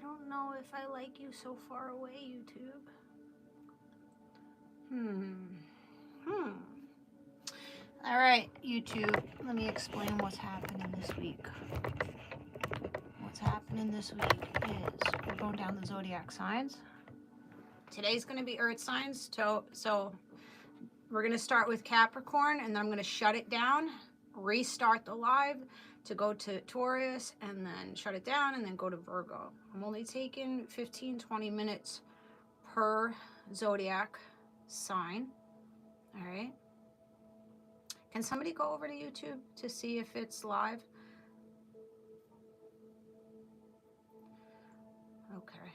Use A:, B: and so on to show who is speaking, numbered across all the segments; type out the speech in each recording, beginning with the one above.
A: don't know if I like you so far away, YouTube. All right, YouTube, let me explain what's happening this week. What's happening this week is we're going down the zodiac signs. Today's going to be earth signs, so we're going to start with Capricorn, and then I'm going to shut it down, restart the live to go to Taurus, and then shut it down, and then go to Virgo. I'm only taking 15-20 minutes per zodiac sign. All right. Can somebody go over to YouTube to see if it's live? Okay.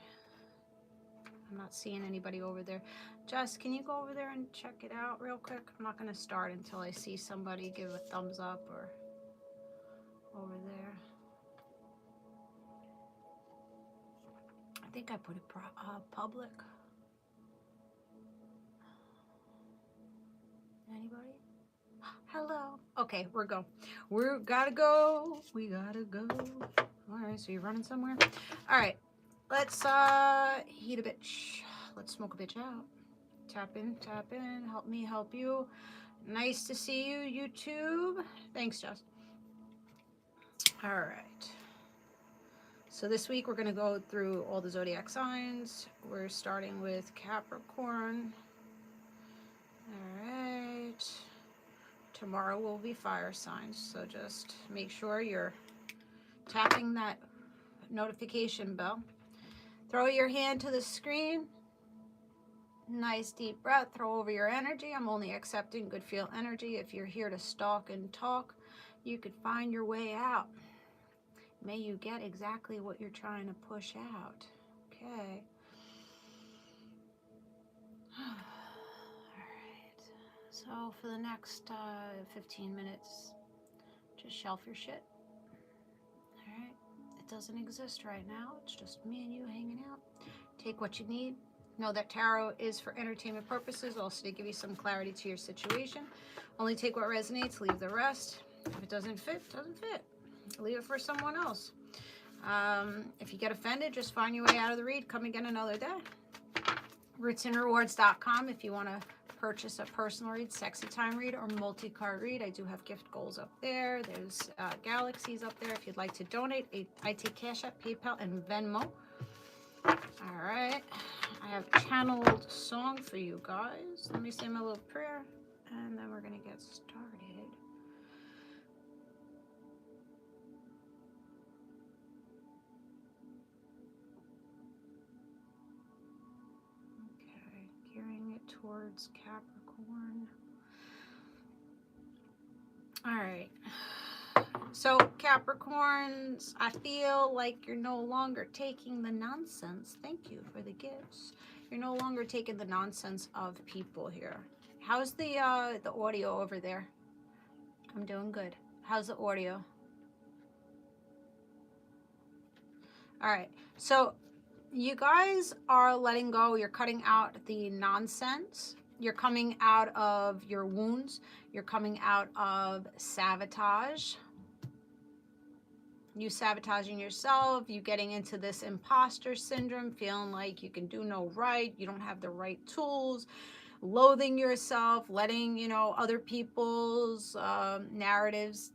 A: I'm not seeing anybody over there. Jess, can you go over there and check it out real quick? I'm not going to start until I see somebody give a thumbs up or over there. I think I put it public. Anybody? Hello. Okay, we're go. We gotta go. We gotta go. All right, so you're running somewhere? All right, let's heat a bitch. Let's smoke a bitch out. Tap in, help me help you. Nice to see you, YouTube. Thanks, Jess. All right. So this week we're gonna go through all the zodiac signs. We're starting with Capricorn. All right. Tomorrow will be fire signs, so just make sure you're tapping that notification bell. Throw your hand to the screen. Nice deep breath. Throw over your energy. I'm only accepting good feel energy. If you're here to stalk and talk, you could find your way out. May you get exactly what you're trying to push out. Okay. So for the next 15 minutes, just shelf your shit. All right. It doesn't exist right now. It's just me and you hanging out. Take what you need. Know that tarot is for entertainment purposes, also to give you some clarity to your situation. Only take what resonates, leave the rest. If it doesn't fit, it doesn't fit. Leave it for someone else. If you get offended, just find your way out of the read. Come again another day. RootsandRewards.com if you want to purchase a personal read, sexy time read, or multi-card read. I do have gift goals up there. There's galaxies up there if you'd like to donate. I take Cashapp, PayPal, and Venmo. All right. I have a channeled song for you guys. Let me say my little prayer, and then we're going to get started. Okay, gearing it towards Capricorn. All right. So Capricorns, I feel like you're no longer taking the nonsense. Thank you for the gifts. You're no longer taking the nonsense of people here. How's the audio over there? I'm doing good. How's the audio? All right. So you guys are letting go. You're cutting out the nonsense. You're coming out of your wounds. You're coming out of sabotage. You sabotaging yourself, you getting into this imposter syndrome, feeling like you can do no right, you don't have the right tools, loathing yourself, letting, other people's narratives,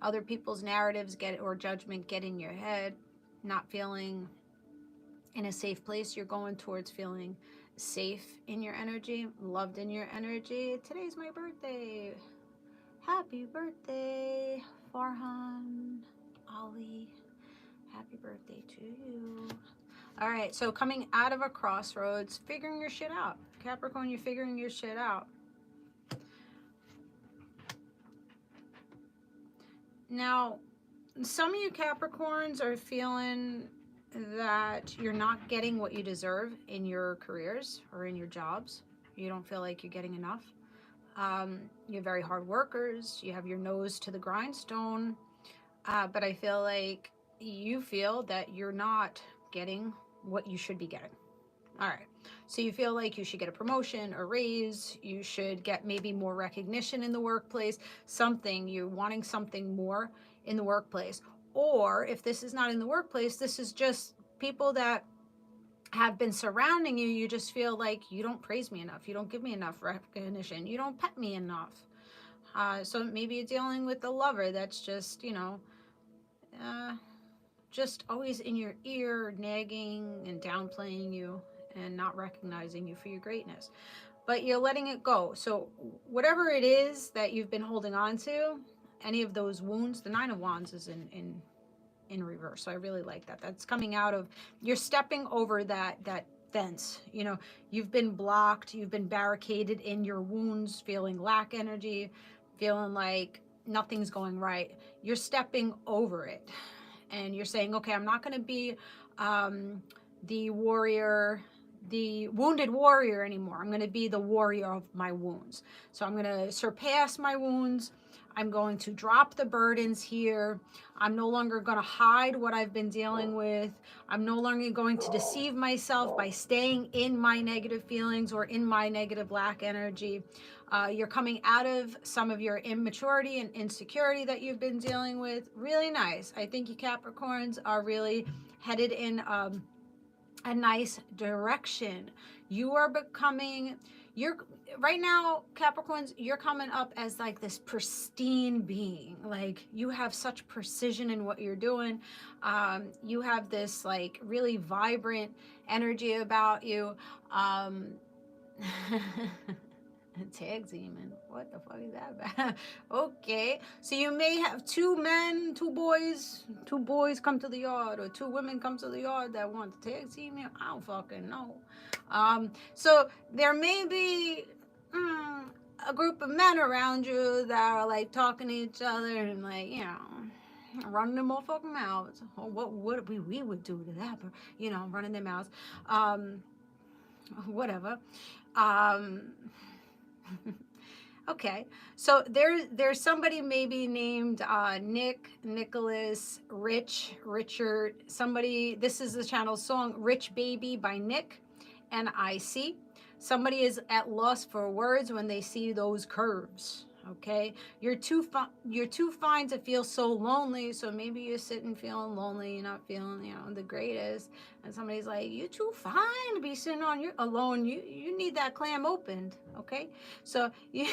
A: other people's narratives or judgment get in your head, not feeling in a safe place. You're going towards feeling safe in your energy, loved in your energy. Today's my birthday. Happy birthday, Farhan Ali. Happy birthday to you. All right, so coming out of a crossroads, figuring your shit out. Capricorn, you're figuring your shit out. Now, some of you Capricorns are feeling that you're not getting what you deserve in your careers or in your jobs. You don't feel like you're getting enough. You're very hard workers. You have your nose to the grindstone. But I feel like you feel that you're not getting what you should be getting. All right. So you feel like you should get a promotion, a raise. You should get maybe more recognition in the workplace, something. You're wanting something more in the workplace. Or if this is not in the workplace, this is just people that have been surrounding you, you just feel like you don't praise me enough. You don't give me enough recognition. You don't pet me enough. So maybe you're dealing with a lover that's just, you know, just always in your ear, nagging and downplaying you and not recognizing you for your greatness. But you're letting it go. So whatever it is that you've been holding on to, any of those wounds, the Nine of Wands is in reverse. So I really like that. That's coming out of, you're stepping over that fence. You know, you've been blocked, you've been barricaded in your wounds, feeling lack energy, feeling like nothing's going right. You're stepping over it. And you're saying, okay, I'm not going to be the warrior, the wounded warrior anymore. I'm going to be the warrior of my wounds. So I'm going to surpass my wounds. I'm going to drop the burdens here. I'm no longer going to hide what I've been dealing with. I'm no longer going to deceive myself by staying in my negative feelings or in my negative lack energy. You're coming out of some of your immaturity and insecurity that you've been dealing with. Really nice. I think you Capricorns are really headed in a nice direction. You are becoming, right now, Capricorns, you're coming up as like this pristine being. Like you have such precision in what you're doing. You have this like really vibrant energy about you. Tag teaming, what the fuck is that about? Okay, so you may have two boys come to the yard, or two women come to the yard that want to tag team you. I don't fucking know. So there may be a group of men around you that are like talking to each other and like, you know, running their motherfucking mouths. Or what would we would do to that? But you know, running their mouths. Whatever. Okay, so there's somebody maybe named Nick, Nicholas, Rich, Richard, somebody. This is the channel song Rich Baby by Nick, NIC. Somebody is at loss for words when they see those curves. Okay, you're too fine to feel so lonely. So maybe you're sitting feeling lonely, you're not feeling, you know, the greatest, and somebody's like, you're too fine to be sitting on your alone. You need that clam opened. Okay, so you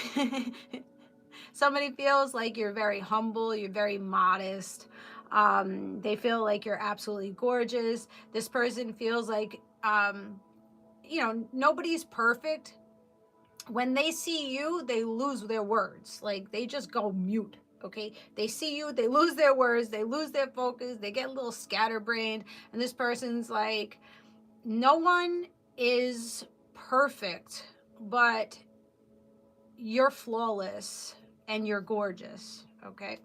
A: somebody feels like you're very humble, you're very modest. They feel like you're absolutely gorgeous. This person feels like you know, nobody's perfect. When they see you, they lose their words. Like they just go mute. Okay, they see you, they lose their words, they lose their focus, they get a little scatterbrained, and this person's like, no one is perfect, but you're flawless and you're gorgeous. Okay,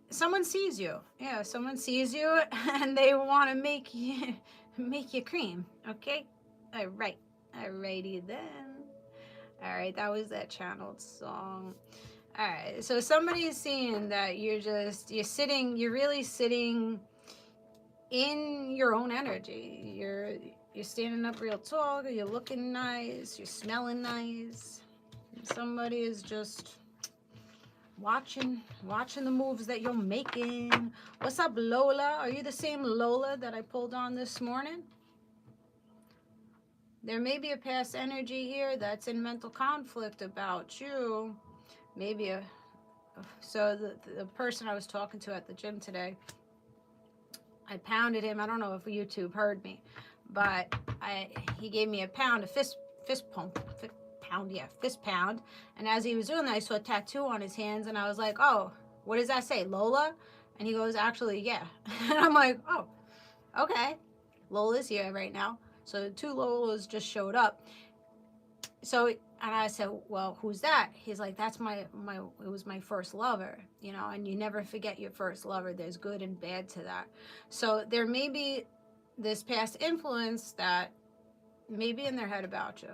A: someone sees you. Yeah, someone sees you and they want to make you cream. Okay, all right. Alrighty then. Alright, that was that channeled song. Alright, so somebody's seeing that you're really sitting in your own energy. You're standing up real tall, you're looking nice, you're smelling nice. Somebody is just watching the moves that you're making. What's up, Lola? Are you the same Lola that I pulled on this morning? There may be a past energy here that's in mental conflict about you. Maybe so the person I was talking to at the gym today, I pounded him. I don't know if YouTube heard me, but he gave me a pound, a fist pound. And as he was doing that, I saw a tattoo on his hands, and I was like, oh, what does that say, Lola? And he goes, actually, yeah. And I'm like, oh, okay. Lola's here right now. So 2 Lolas just showed up. So, and I said, well, who's that? He's like, that's it was my first lover, you know, and you never forget your first lover. There's good and bad to that. So there may be this past influence that may be in their head about you.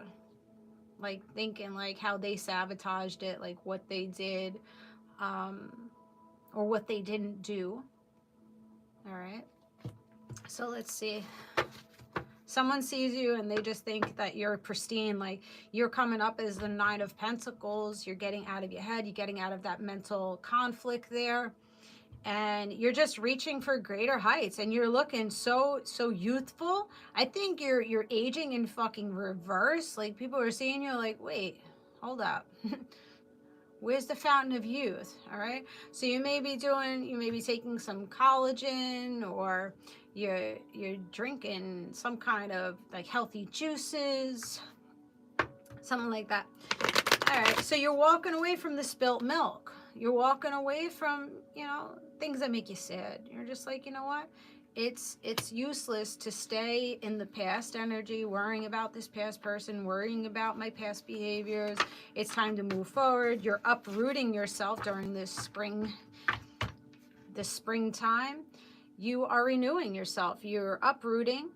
A: Like thinking like how they sabotaged it, like what they did, or what they didn't do. All right. So let's see. Someone sees you and they just think that you're pristine, like you're coming up as the 9 of Pentacles. You're getting out of your head. You're getting out of that mental conflict there. and you're just reaching for greater heights, and you're looking so youthful. I think you're aging in fucking reverse. Like, people are seeing you like, wait, hold up. Where's the fountain of youth? All right. So you may be taking some collagen, or you're drinking some kind of like healthy juices, something like that. All right. So you're walking away from the spilt milk. You're walking away from, things that make you sad. You're just like, you know what? It's useless to stay in the past energy, worrying about this past person, worrying about my past behaviors. It's time to move forward. You're uprooting yourself during this springtime. You are renewing yourself. You're uprooting,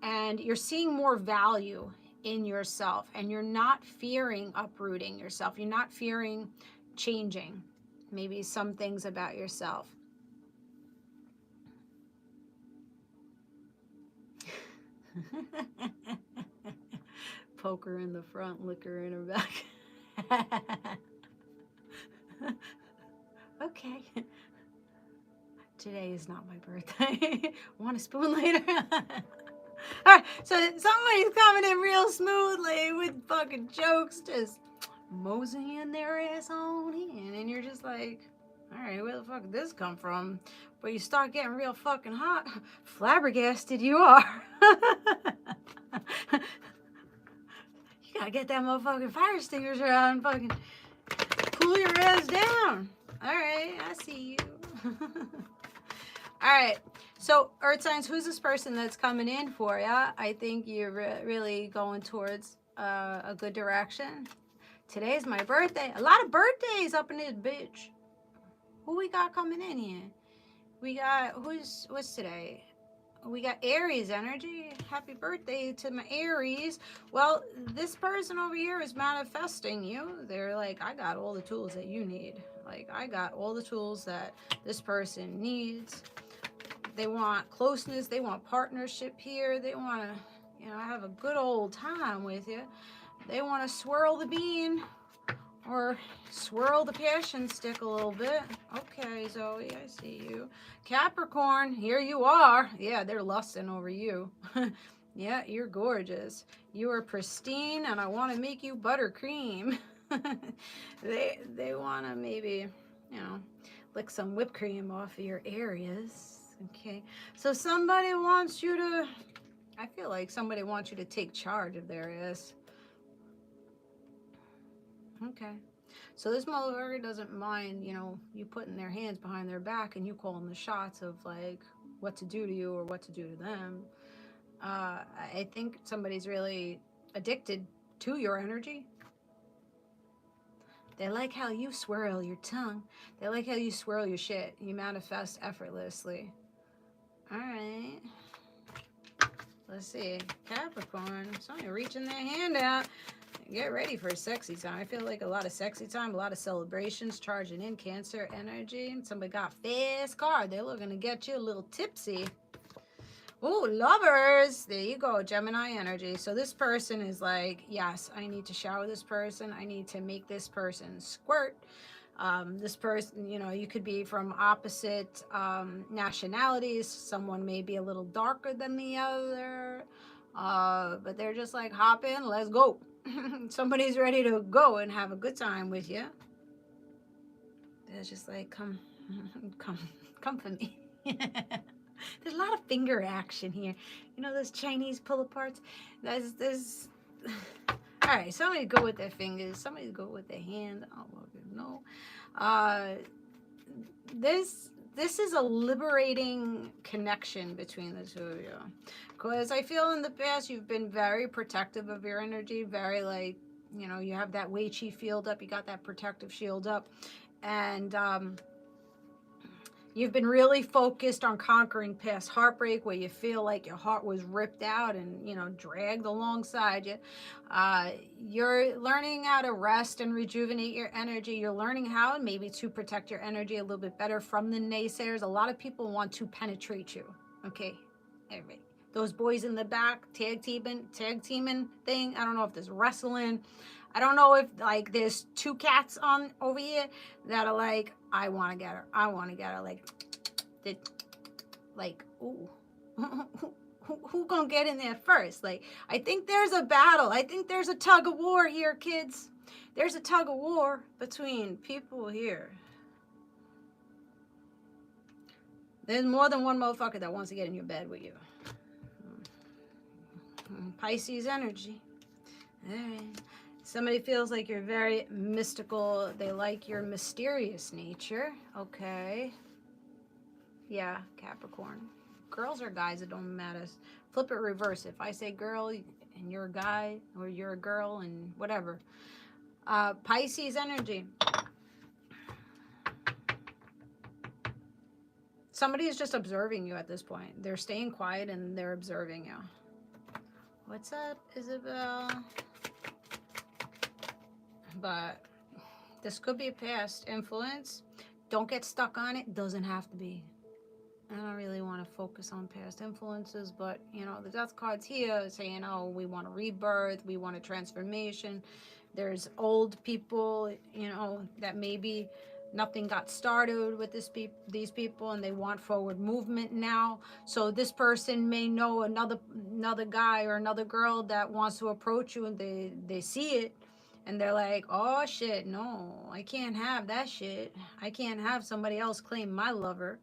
A: and you're seeing more value in yourself, and you're not fearing uprooting yourself. You're not fearing changing maybe some things about yourself. Poker in the front, liquor in her back. Okay. Today is not my birthday. Want a spoon later? All right, so somebody's coming in real smoothly with fucking jokes, just moseying their ass on in, and you're just like, all right, where the fuck did this come from? But you start getting real fucking hot, flabbergasted you are. You gotta get that motherfucking fire extinguisher out and fucking cool your ass down. All right, I see you. All right, so Earth signs, who's this person that's coming in for you? I think you're really going towards a good direction. Today's my birthday. A lot of birthdays up in this bitch. Who we got coming in here? We got, what's today? We got Aries energy. Happy birthday to my Aries. Well, this person over here is manifesting you. They're like, I got all the tools that you need. Like, I got all the tools that this person needs. They want closeness. They want partnership here. They want to, have a good old time with you. They want to swirl the bean or swirl the passion stick a little bit. Okay, Zoe, I see you. Capricorn, here you are. Yeah, they're lusting over you. Yeah, you're gorgeous. You are pristine, and I want to make you buttercream. They want to maybe, lick some whipped cream off of your areas. Okay, so somebody wants you to, I feel like somebody wants you to take charge of their ass. Okay, so this motherfucker doesn't mind, you putting their hands behind their back and you calling the shots of like what to do to you or what to do to them. I think somebody's really addicted to your energy. They like how you swirl your tongue. They like how you swirl your shit. You manifest effortlessly. All right. Let's see. Capricorn. Somebody reaching their hand out. Get ready for a sexy time. I feel like a lot of sexy time, a lot of celebrations, charging in Cancer energy. Somebody got fast card. They're looking to get you a little tipsy. Oh, lovers. There you go. Gemini energy. So this person is like, yes, I need to shower this person. I need to make this person squirt. This person, you could be from opposite nationalities. Someone may be a little darker than the other. But they're just like, hop in, let's go. Somebody's ready to go and have a good time with you. They're just like, come for me. There's a lot of finger action here. Those Chinese pull-aparts. There's all right, somebody go with their fingers. Somebody go with their hand. I don't know. This is a liberating connection between the two of you. Because I feel in the past you've been very protective of your energy. Very like, you have that Wei Chi field up. You got that protective shield up. And you've been really focused on conquering past heartbreak where you feel like your heart was ripped out and, dragged alongside you. You're learning how to rest and rejuvenate your energy. You're learning how maybe to protect your energy a little bit better from the naysayers. A lot of people want to penetrate you. Okay, everybody. Those boys in the back, tag teaming thing. I don't know if there's wrestling. I don't know if like there's two cats on over here that are like, I want to get her. I want to get her. Like, ooh, who gonna get in there first? Like, I think there's a battle. I think there's a tug of war here, kids. There's a tug of war between people here. There's more than one motherfucker that wants to get in your bed with you. Pisces energy. All right. Somebody feels like you're very mystical. They like your mysterious nature. Okay. Yeah, Capricorn. Girls or guys, it don't matter. Flip it reverse. If I say girl and you're a guy, or you're a girl and whatever. Pisces energy. Somebody is just observing you at this point. They're staying quiet and they're observing you. What's up, Isabel? But this could be a past influence. Don't get stuck on it. Doesn't have to be. I don't really want to focus on past influences, but you know, the death card's here saying, oh, we want a rebirth, we want a transformation. There's old people, you know, that maybe nothing got started with these people and they want forward movement now. So this person may know another guy or another girl that wants to approach you, and they see it and they're like, oh shit, no, I can't have that shit. I can't have somebody else claim my lover.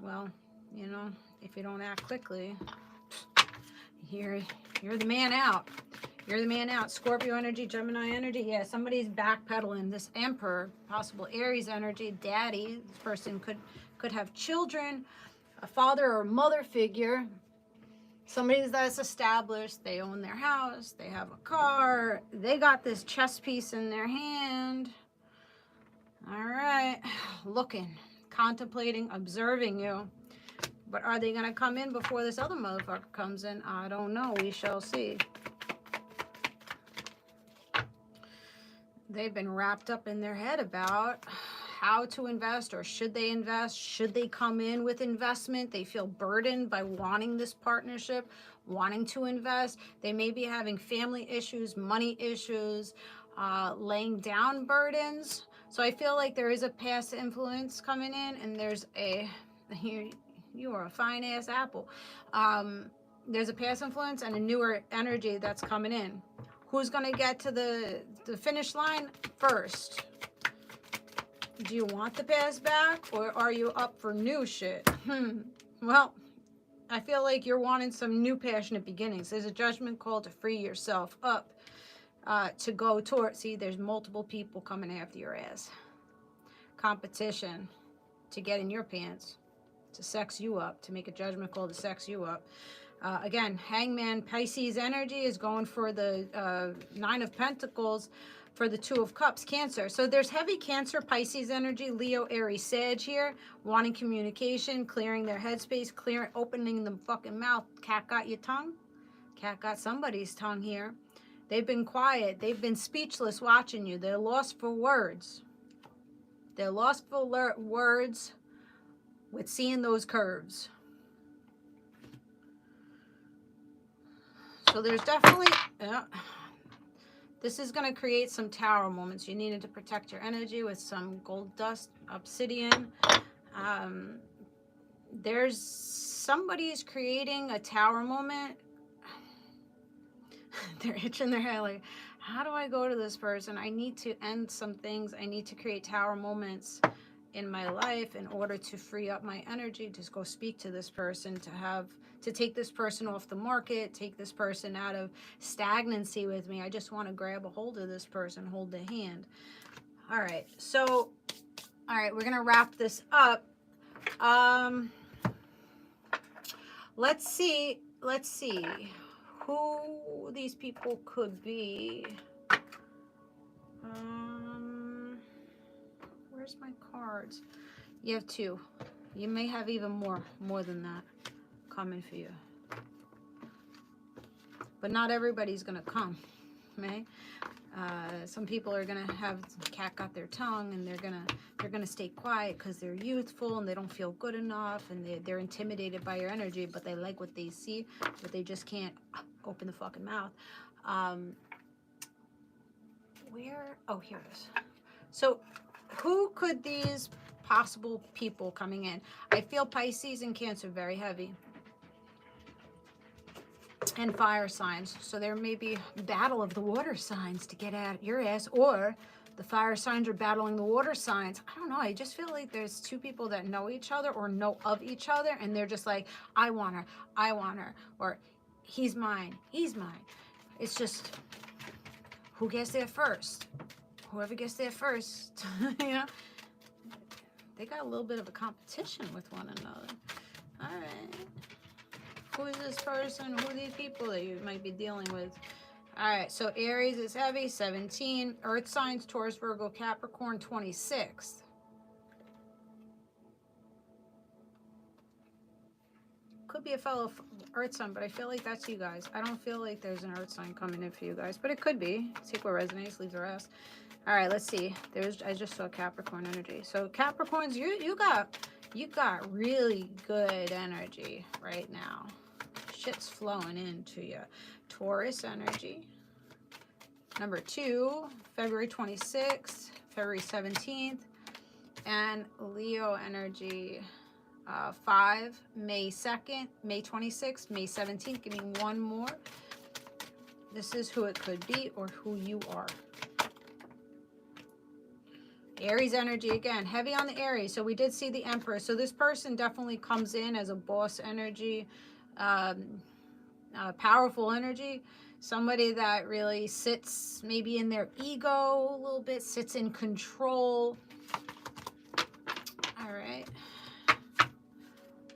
A: Well, you know, if you don't act quickly, you're the man out. You're the man out. Scorpio energy, Gemini energy. Yeah, somebody's backpedaling. This Emperor, possible Aries energy, daddy. This person could have children, a father or mother figure. Somebody that's established. They own their house. They have a car. They got this chess piece in their hand. All right. Looking, contemplating, observing you. But are they going to come in before this other motherfucker comes in? I don't know. We shall see. They've been wrapped up in their head about how to invest, or should they invest? Should they come in with investment? They feel burdened by wanting this partnership, wanting to invest. They may be having family issues, money issues, laying down burdens. So I feel like there is a past influence coming in, and there's a, you are a fine ass apple. There's a past influence and a newer energy that's coming in. Who's going to get to the finish line first? Do you want the past back, or are you up for new shit? Well, I feel like you're wanting some new passionate beginnings. There's a judgment call to free yourself up, to go toward. See, there's multiple people coming after your ass. Competition to get in your pants, to sex you up, to make a judgment call to sex you up. Again, Hangman, Pisces energy is going for the 9 of Pentacles, for the 2 of Cups, Cancer. So there's heavy Cancer, Pisces energy, Leo, Aries, Sag here, wanting communication, clearing their headspace, opening the fucking mouth. Cat got your tongue? Cat got somebody's tongue here. They've been quiet. They've been speechless watching you. They're lost for words. They're lost for words with seeing those curves. So there's definitely, this is going to create some tower moments. You needed to protect your energy with some gold dust, obsidian. There's somebody's creating a tower moment. They're itching their head like, how do I go to this person? I need to end some things. I need to create tower moments in my life in order to free up my energy, to go speak to this person, to take this person off the market, take this person out of stagnancy with me. I just want to grab a hold of this person, hold the hand. All right, so, all right, we're going to wrap this up. Let's see who these people could be. Where's my cards? You have 2. You may have even more than that coming for you. But not everybody's gonna come, okay? Some people are gonna have cat got their tongue, and they're gonna stay quiet because they're youthful and they don't feel good enough, and they're intimidated by your energy, but they like what they see, but they just can't open the fucking mouth. where? Oh, here it is. So who could these possible people coming in? I feel Pisces and Cancer very heavy. And fire signs. So there may be a battle of the water signs to get at your ass, or the fire signs are battling the water signs. I don't know. I just feel like there's two people that know each other or know of each other, and they're just like, I want her, or he's mine, he's mine. It's just who gets there first. Whoever gets there first, you know. They got a little bit of a competition with one another. All right. Who is this person? Who are these people that you might be dealing with? All right, so Aries is heavy, 17. Earth signs, Taurus, Virgo, Capricorn, 26. Could be a fellow Earth sign, but I feel like that's you guys. I don't feel like there's an Earth sign coming in for you guys, but it could be. Take what resonates, leave the rest. All right, let's see. I just saw Capricorn energy. So Capricorns, you got really good energy right now. Shit's flowing into you. Taurus energy. Number 2, February 26th, February 17th. And Leo energy. 5, May 2nd, May 26th, May 17th. Give me one more. This is who it could be or who you are. Aries energy again, heavy on the Aries. So we did see the Emperor. So this person definitely comes in as a boss energy, powerful energy. Somebody that really sits maybe in their ego a little bit, sits in control. All right.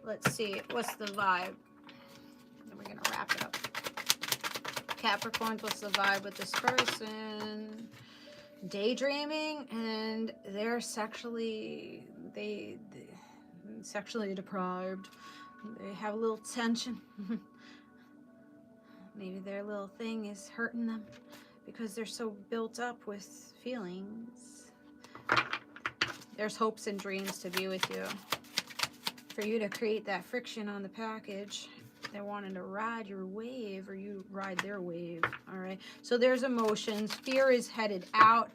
A: Let's see, what's the vibe? Then we're going to wrap it up. Capricorns, what's the vibe with this person? Daydreaming, and they're sexually deprived. They have a little tension. Maybe their little thing is hurting them because they're so built up with feelings. There's hopes and dreams to be with you. For you to create that friction on the package. They're wanting to ride your wave or you ride their wave. All right. So there's emotions. Fear is headed out.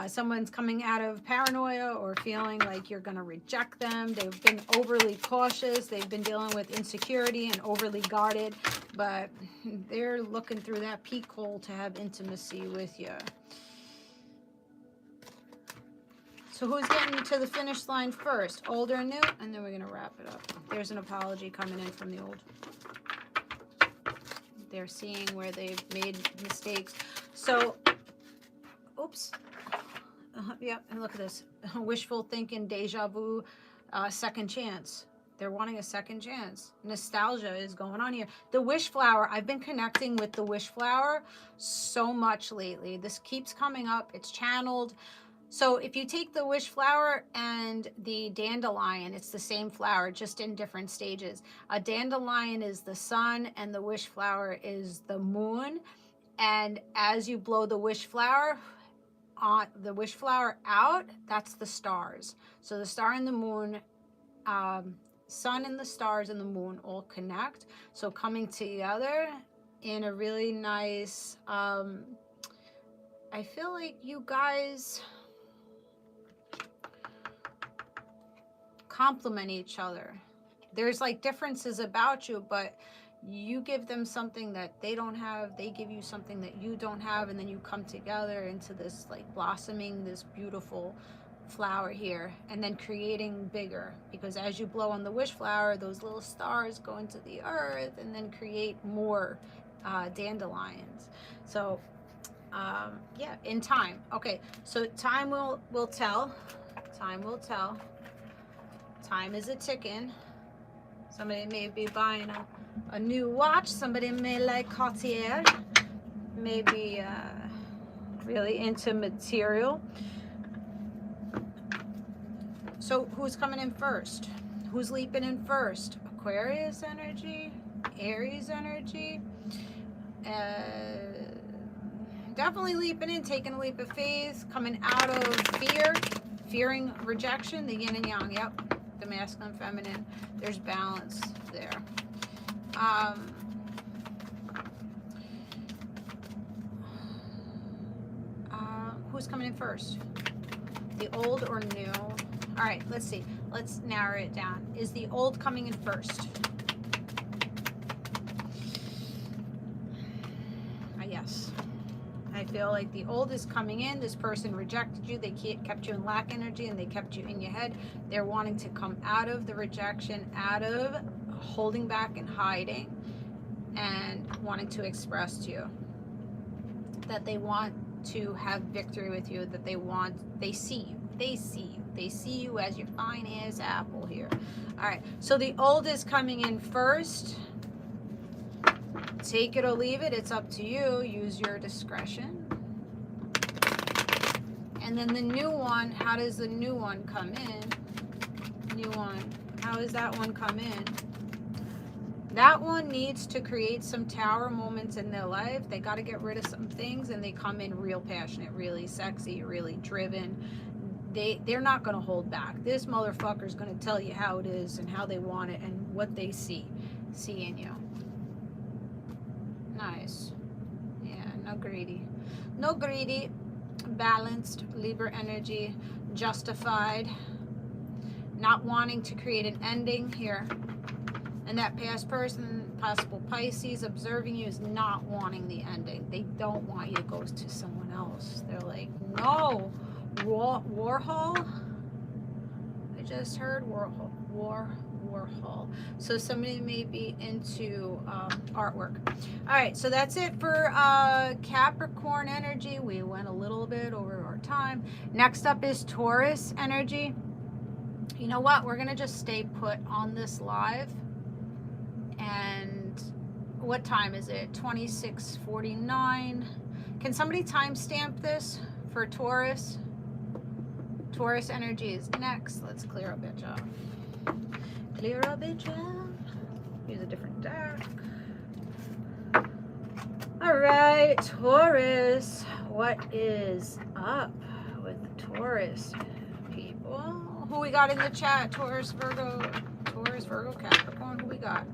A: Someone's coming out of paranoia or feeling like you're going to reject them. They've been overly cautious. They've been dealing with insecurity and overly guarded. But they're looking through that peak hole to have intimacy with you. So who's getting to the finish line first? Old or new? And then we're going to wrap it up. There's an apology coming in from the old. They're seeing where they've made mistakes. So, oops. Yep, and look at this. Wishful thinking, deja vu, second chance. They're wanting a second chance. Nostalgia is going on here. The wish flower, I've been connecting with the wish flower so much lately. This keeps coming up. It's channeled. So if you take the wish flower and the dandelion, it's the same flower, just in different stages. A dandelion is the sun and the wish flower is the moon. And as you blow the wish flower out, that's the stars. So the star and the moon, sun and the stars and the moon all connect. So coming together in a really nice, I feel like you guys complement each other. There's like differences about you, but you give them something that they don't have, they give you something that you don't have, and then you come together into this like blossoming, this beautiful flower here, and then creating bigger, because as you blow on the wish flower, those little stars go into the earth and then create more dandelions. So yeah, in time. Okay, so time will tell. Time will tell. Time is a ticking. Somebody may be buying a new watch. Somebody may like Cartier. Maybe really into material. So who's coming in first? Who's leaping in first? Aquarius energy, Aries energy. Definitely leaping in, taking a leap of faith, coming out of fear, fearing rejection, the yin and yang. Yep. The masculine, feminine, there's balance there. Who's coming in first? The old or new? All right, let's see. Let's narrow it down. Is the old coming in first? Yes. I feel like the old is coming in. This person rejected you. They kept you in lack energy and they kept you in your head. They're wanting to come out of the rejection, out of holding back and hiding, and wanting to express to you that they want to have victory with you, that they see you as your fine ass apple here. All right, so the old is coming in first. Take it or leave it, it's up to you. Use your discretion. And then the new one, how does the new one come in? New one, how does that one come in? That one needs to create some tower moments in their life. They got to get rid of some things, and they come in real passionate, really sexy, really driven. They're not going to hold back. This motherfucker's going to tell you how it is and how they want it and what they see in you. Nice. Yeah, no greedy. No greedy. Balanced. Libra energy. Justified. Not wanting to create an ending here. And that past person, possible Pisces, observing you is not wanting the ending. They don't want you to go to someone else. They're like, no. Warhol? I just heard Warhol. Warhol. So somebody may be into artwork. All right, so that's it for Capricorn energy. We went a little bit over our time. Next up is Taurus energy. You know what? We're going to just stay put on this live. And what time is it? 26:49. Can somebody timestamp this for Taurus? Taurus energy is next. Let's clear a bitch off. Clear a bitch off. Use a different deck. All right, Taurus. What is up with Taurus people? Who we got in the chat? Taurus, Virgo, Capricorn. Who we got?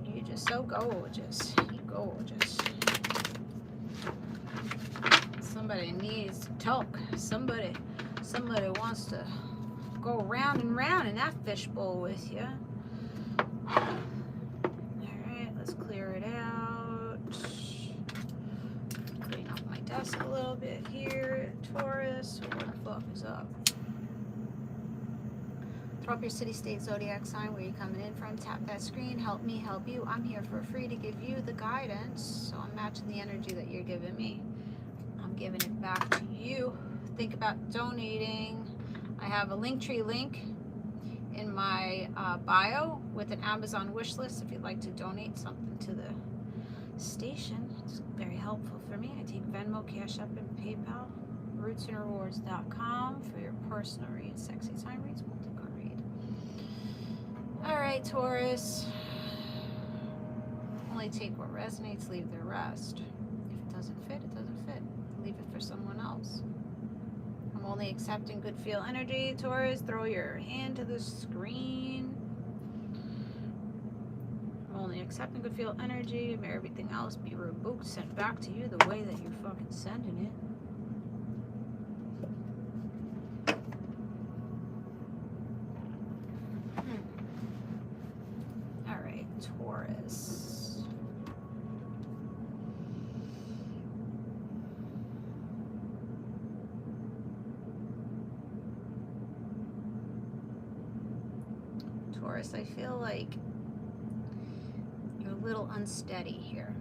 A: You're just so gorgeous. You're gorgeous. Somebody needs to talk. Somebody wants to go round and round in that fishbowl with you. All right, let's clear it out. Clean up my desk a little bit here. Taurus, what the fuck is up? Throw up your city, state, zodiac sign, where you're coming in from. Tap that screen. Help me help you. I'm here for free to give you the guidance. So I'm matching the energy that you're giving me. I'm giving it back to you. Think about donating. I have a Linktree link in my bio with an Amazon wish list if you'd like to donate something to the station. It's very helpful for me. I take Venmo, Cashapp, and PayPal. RootsandRewards.com for your personal read. Sexy time reads, multi-card read. All right, Taurus. Only take what resonates, leave the rest. If it doesn't fit, it doesn't fit. Leave it for someone else. I'm only accepting good feel energy. Taurus, throw your hand to the screen. I'm only accepting good feel energy. May everything else be rebuked, sent back to you the way that you're fucking sending it. All right, Taurus. Taurus, I feel like you're a little unsteady here.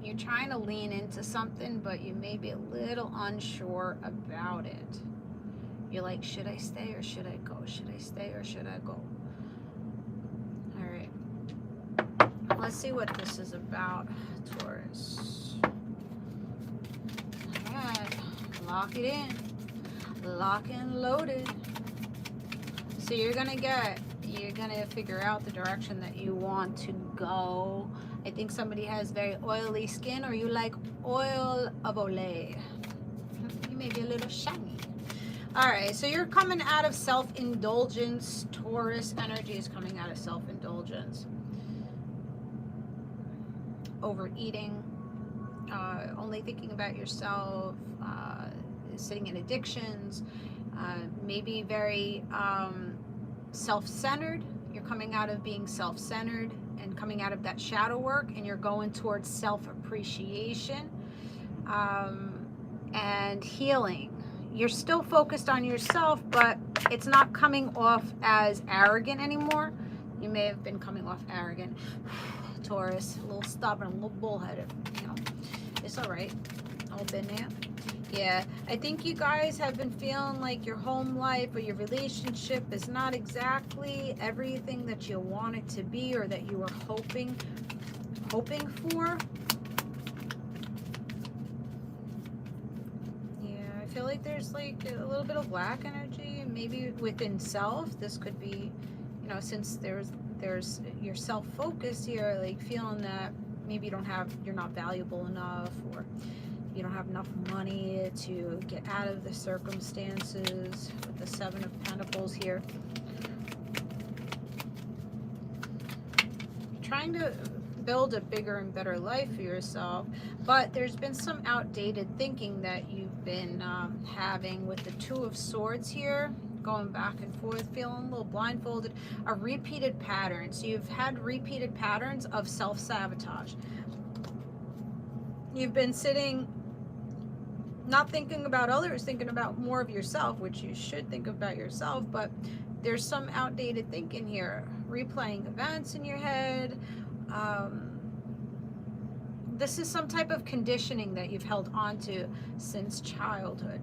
A: You're trying to lean into something, but you may be a little unsure about it. You're like, should I stay or should I go? Should I stay or should I go? All right. Let's see what this is about, Taurus. All right. Lock it in. Lock and loaded. So you're gonna figure out the direction that you want to go. I think somebody has very oily skin, or you like oil of Olay. You may be a little shiny. All right, so you're coming out of self-indulgence. Taurus energy is coming out of self-indulgence. Overeating, only thinking about yourself, sitting in addictions, maybe very self-centered. You're coming out of being self-centered and coming out of that shadow work, and you're going towards self-appreciation and healing. You're still focused on yourself, but it's not coming off as arrogant anymore. You may have been coming off arrogant. Taurus, a little stubborn, a little bullheaded, you know. It's all right. All been there. Yeah, I think you guys have been feeling like your home life or your relationship is not exactly everything that you want it to be, or that you were hoping for. Yeah, I feel like there's like a little bit of lack energy, maybe within self. This could be, you know, since there's your self-focus here, like feeling that maybe you're not valuable enough, or you don't have enough money to get out of the circumstances with the Seven of Pentacles here. You're trying to build a bigger and better life for yourself, but there's been some outdated thinking that you've been having with the Two of Swords here, going back and forth, feeling a little blindfolded, a repeated pattern. So you've had repeated patterns of self-sabotage. You've been sitting, not thinking about others, thinking about more of yourself, which you should think about yourself, but there's some outdated thinking here, replaying events in your head. This is some type of conditioning that you've held on to since childhood,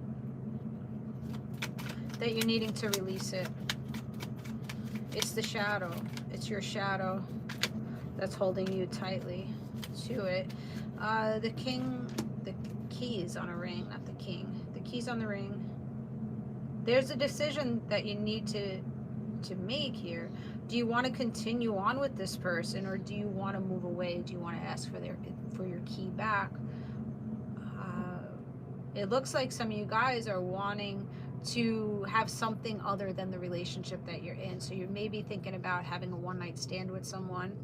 A: that you're needing to release it. It's the shadow. It's your shadow that's holding you tightly to it. The king, the keys on a ring, not the king. The keys on the ring. There's a decision that you need to make here. Do you want to continue on with this person, or do you want to move away? Do you want to ask for your key back? It looks like some of you guys are wanting to have something other than the relationship that you're in. So you're maybe thinking about having a one-night stand with someone,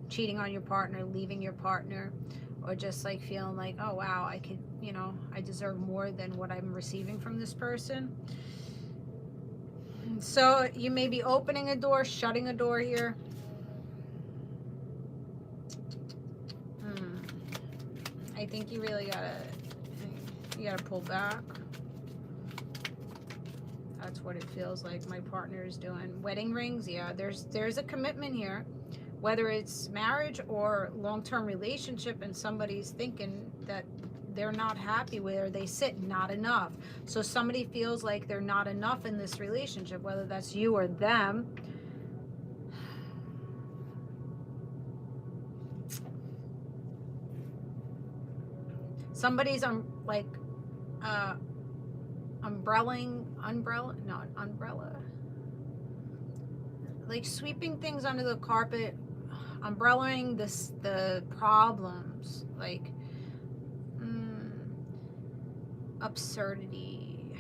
A: cheating on your partner, leaving your partner, or just like feeling like, oh wow, I could, you know, I deserve more than what I'm receiving from this person. So you may be opening a door, shutting a door here. I think you really gotta pull back. That's what it feels like my partner is doing. Wedding rings, yeah, there's a commitment here, whether it's marriage or long-term relationship, and somebody's thinking that they're not happy where they sit, not enough. So somebody feels like they're not enough in this relationship, whether that's you or them. Somebody's umbrella, like sweeping things under the carpet, umbrellaing the problems, like absurdity.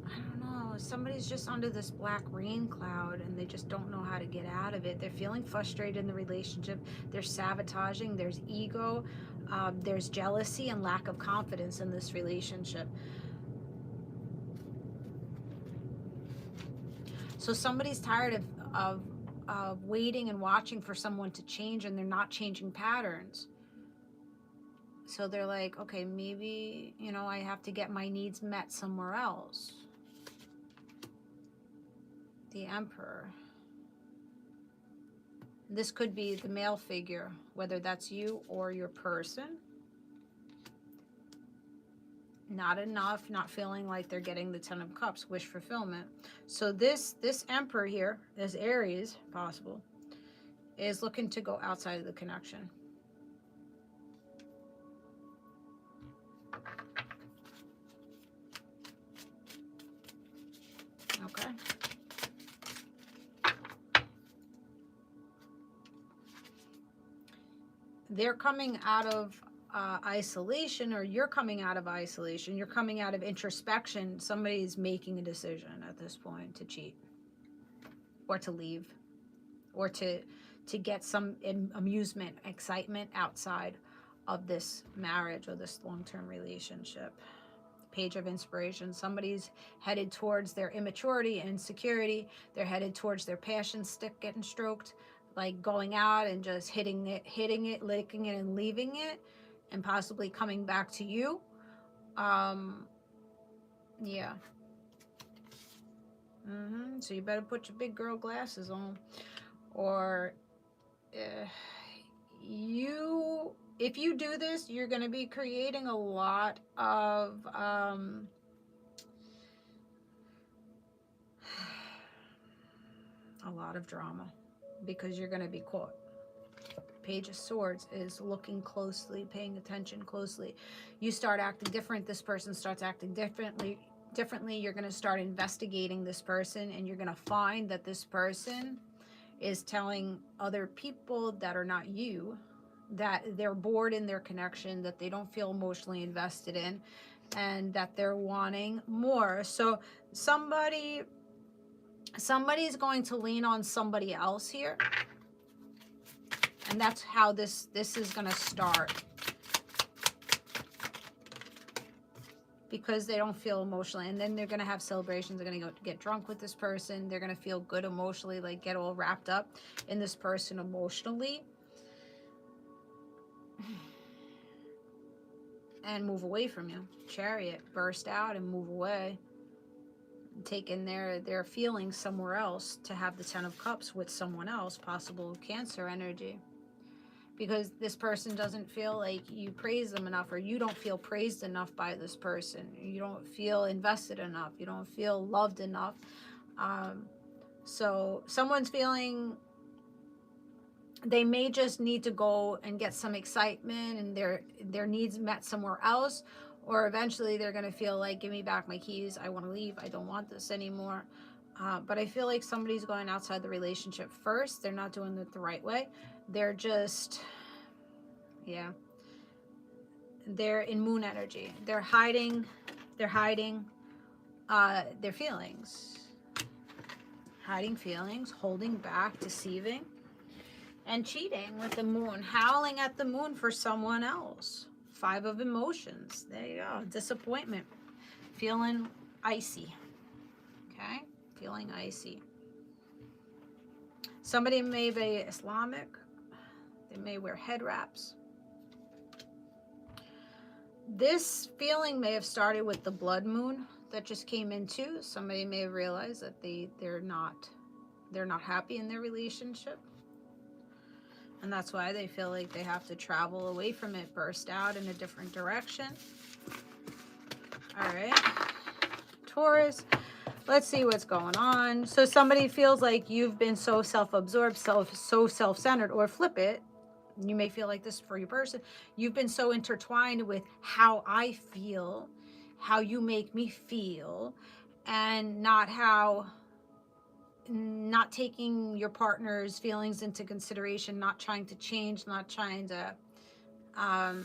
A: I don't know. Somebody's just under this black rain cloud and they just don't know how to get out of it. They're feeling frustrated in the relationship. They're sabotaging. There's ego. There's jealousy and lack of confidence in this relationship. So somebody's tired of waiting and watching for someone to change, and they're not changing patterns. So they're like, okay, maybe, you know, I have to get my needs met somewhere else. The Emperor. This could be the male figure, whether that's you or your person. Not enough, not feeling like they're getting the Ten of Cups, wish fulfillment. So this Emperor here, this Aries, possible, is looking to go outside of the connection. Okay. They're coming out of isolation, or you're coming out of isolation. You're coming out of introspection. Somebody's making a decision at this point to cheat. or to leave, or to get some amusement, excitement outside of this marriage or this long-term relationship. Page of inspiration. Somebody's headed towards their immaturity and insecurity. They're headed towards their passion stick getting stroked, like going out and just hitting it, licking it, and leaving it, and possibly coming back to you. Yeah. So you better put your big girl glasses on, or if you do this, you're going to be creating a lot of drama, because you're going to be caught. Page of Swords is looking closely, paying attention closely. You start acting different, this person starts acting differently. You're going to start investigating this person, and you're going to find that this person is telling other people that are not you that they're bored in their connection, that they don't feel emotionally invested in, and that they're wanting more. So somebody's going to lean on somebody else here, and that's how this is going to start, because they don't feel emotionally. And then they're going to have celebrations. They're going to go get drunk with this person. They're going to feel good emotionally, like get all wrapped up in this person emotionally, and move away from you. Chariot, burst out and move away, taking their feelings somewhere else, to have the 10 of Cups with someone else, possible Cancer energy, because this person doesn't feel like you praise them enough, or you don't feel praised enough by this person. You don't feel invested enough. You don't feel loved enough. So someone's feeling they may just need to go and get some excitement and their needs met somewhere else, or eventually they're going to feel like, give me back my keys, I want to leave, I don't want this anymore. But I feel like somebody's going outside the relationship first. They're not doing it the right way. They're just, yeah, they're in moon energy. They're hiding their feelings, holding back, deceiving, and cheating with the moon, howling at the moon for someone else. 5 of emotions. There you go. Disappointment. Feeling icy. Okay? Feeling icy. Somebody may be Islamic. They may wear head wraps. This feeling may have started with the blood moon that just came in too. Somebody may have realized that they're not happy in their relationship. And that's why they feel like they have to travel away from it, burst out in a different direction. All right. Taurus, let's see what's going on. So somebody feels like you've been so self-absorbed, so self-centered, or flip it. You may feel like this for your person. You've been so intertwined with how I feel, how you make me feel, and not taking your partner's feelings into consideration, not trying to change, not trying to, have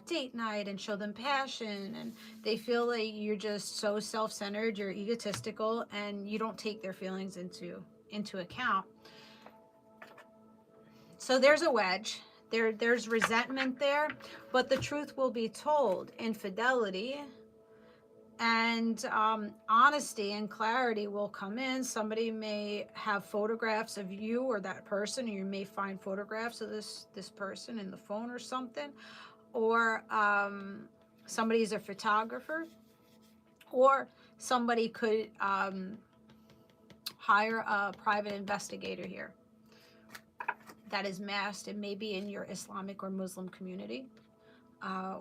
A: date night and show them passion. And they feel like you're just so self-centered, you're egotistical, and you don't take their feelings into account. So there's a wedge. There's resentment there, but the truth will be told. Infidelity and honesty and clarity will come in. Somebody may have photographs of you or that person, or you may find photographs of this person in the phone or something, or somebody's a photographer, or somebody could hire a private investigator here that is masked. It may be in your Islamic or Muslim community,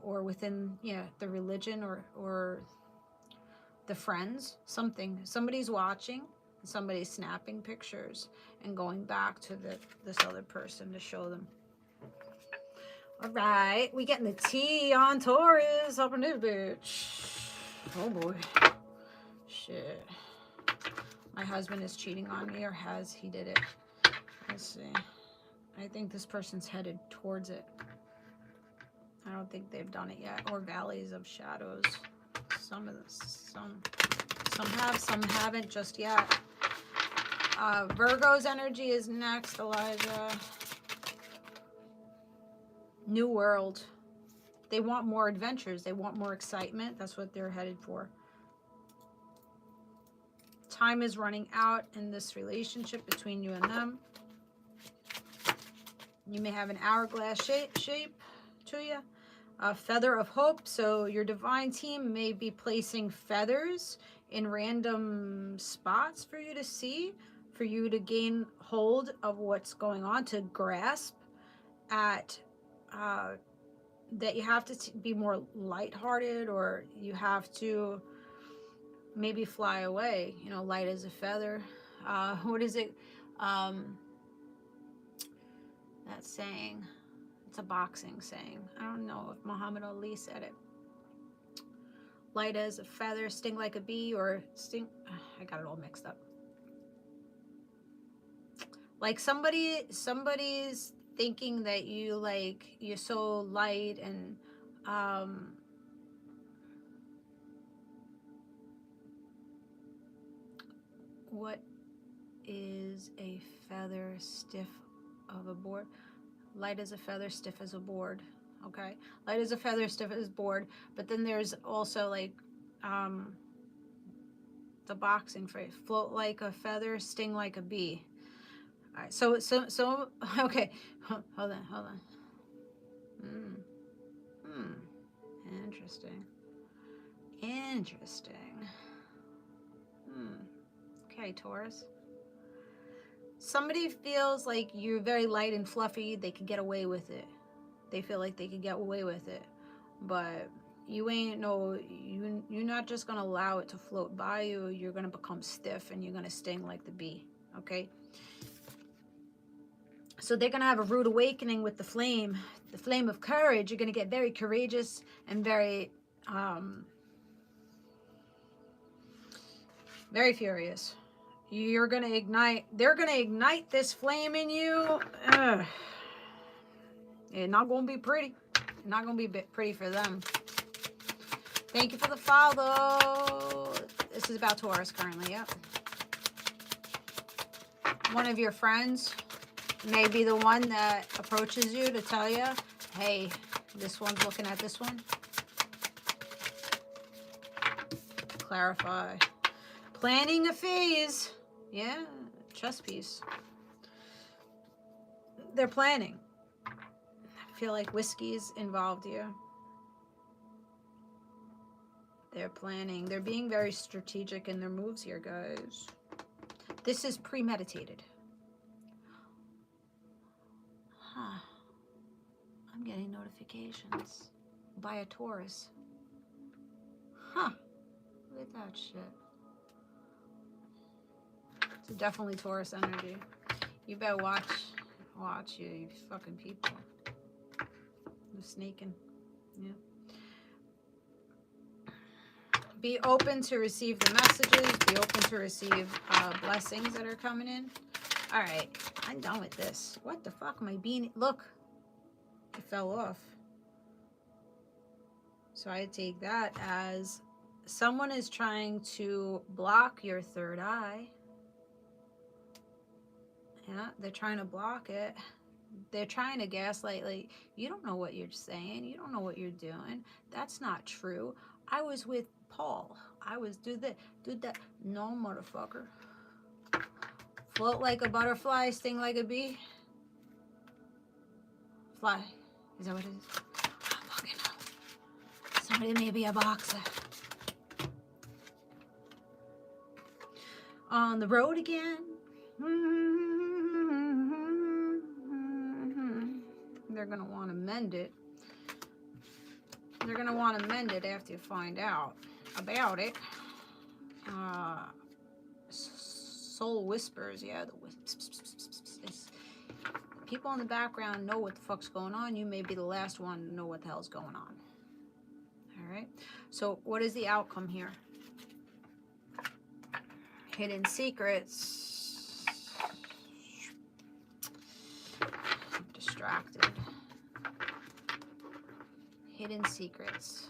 A: or within the religion, or the friends. Somebody's watching, somebody's snapping pictures and going back to this other person to show them. All right, we getting the tea on Taurus up in this bitch. Oh boy, shit. My husband is cheating on me, or has he did it? Let's see. I think this person's headed towards it. I don't think they've done it yet. Or valleys of shadows. Some have, some haven't just yet. Virgo's energy is next, Elijah. New world. They want more adventures. They want more excitement. That's what they're headed for. Time is running out in this relationship between you and them. You may have an hourglass shape to you. A feather of hope. So your divine team may be placing feathers in random spots for you to see, for you to gain hold of what's going on, to grasp at that you have to be more lighthearted, or you have to maybe fly away, you know, light as a feather. What is it? That saying. It's a boxing saying. I don't know if Muhammad Ali said it. Light as a feather, sting like a bee, or sting... I got it all mixed up. Like somebody's thinking that you're so light and what is a feather stiff of a board? Light as a feather, stiff as a board. Okay, light as a feather, stiff as a board. But then there's also like the boxing phrase: float like a feather, sting like a bee. All right, so okay, hold on. Interesting. Okay, Taurus. Somebody feels like you're very light and fluffy. They could get away with it. They feel like they could get away with it, but you ain't you're not just gonna allow it to float by you. You're gonna become stiff and you're gonna sting like the bee. Okay. So they're gonna have a rude awakening with the flame of courage. You're gonna get very courageous and very furious. You're gonna ignite. They're gonna ignite this flame in you. It's not gonna be pretty. Not gonna be pretty for them. Thank you for the follow. This is about Taurus currently. Yep. One of your friends may be the one that approaches you to tell you, hey, this one's looking at this one. Clarify. Planning a phase. Yeah, chess piece. They're planning. I feel like whiskey's involved here. They're planning. They're being very strategic in their moves here, guys. This is premeditated. Huh. I'm getting notifications by a Taurus. Huh. Look at that shit. It's definitely Taurus energy. You better watch you fucking people. They're sneaking. Yeah. Be open to receive the messages. Be open to receive blessings that are coming in. All right, I'm done with this. What the fuck am I being? Look, it fell off. So I take that as someone is trying to block your third eye. Yeah, they're trying to block it. They're trying to gaslight, like, you don't know what you're saying. You don't know what you're doing. That's not true. I was with Paul. I was do that. No, motherfucker. Float like a butterfly, sting like a bee. Fly. Is that what it is? I don't fucking know. Somebody may be a boxer. On the road again. They're going to want to mend it. They're going to want to mend it after you find out about it. Soul whispers. Yeah, the whispers. People in the background know what the fuck's going on. You may be the last one to know what the hell's going on. All right. So what is the outcome here? Hidden secrets. I'm distracted. Hidden secrets.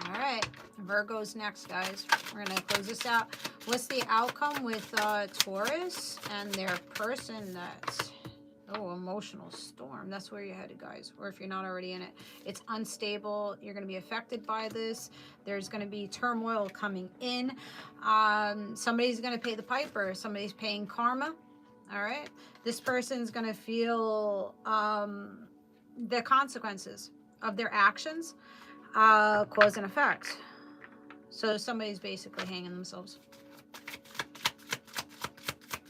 A: All right. Virgo's next, guys. We're going to close this out. What's the outcome with Taurus and their person that's... Oh, emotional storm. That's where you're headed, guys. Or if you're not already in it. It's unstable. You're going to be affected by this. There's going to be turmoil coming in. Somebody's going to pay the piper. Somebody's paying karma. All right. This person's going to feel the consequences of their actions, cause and effect. So somebody's basically hanging themselves.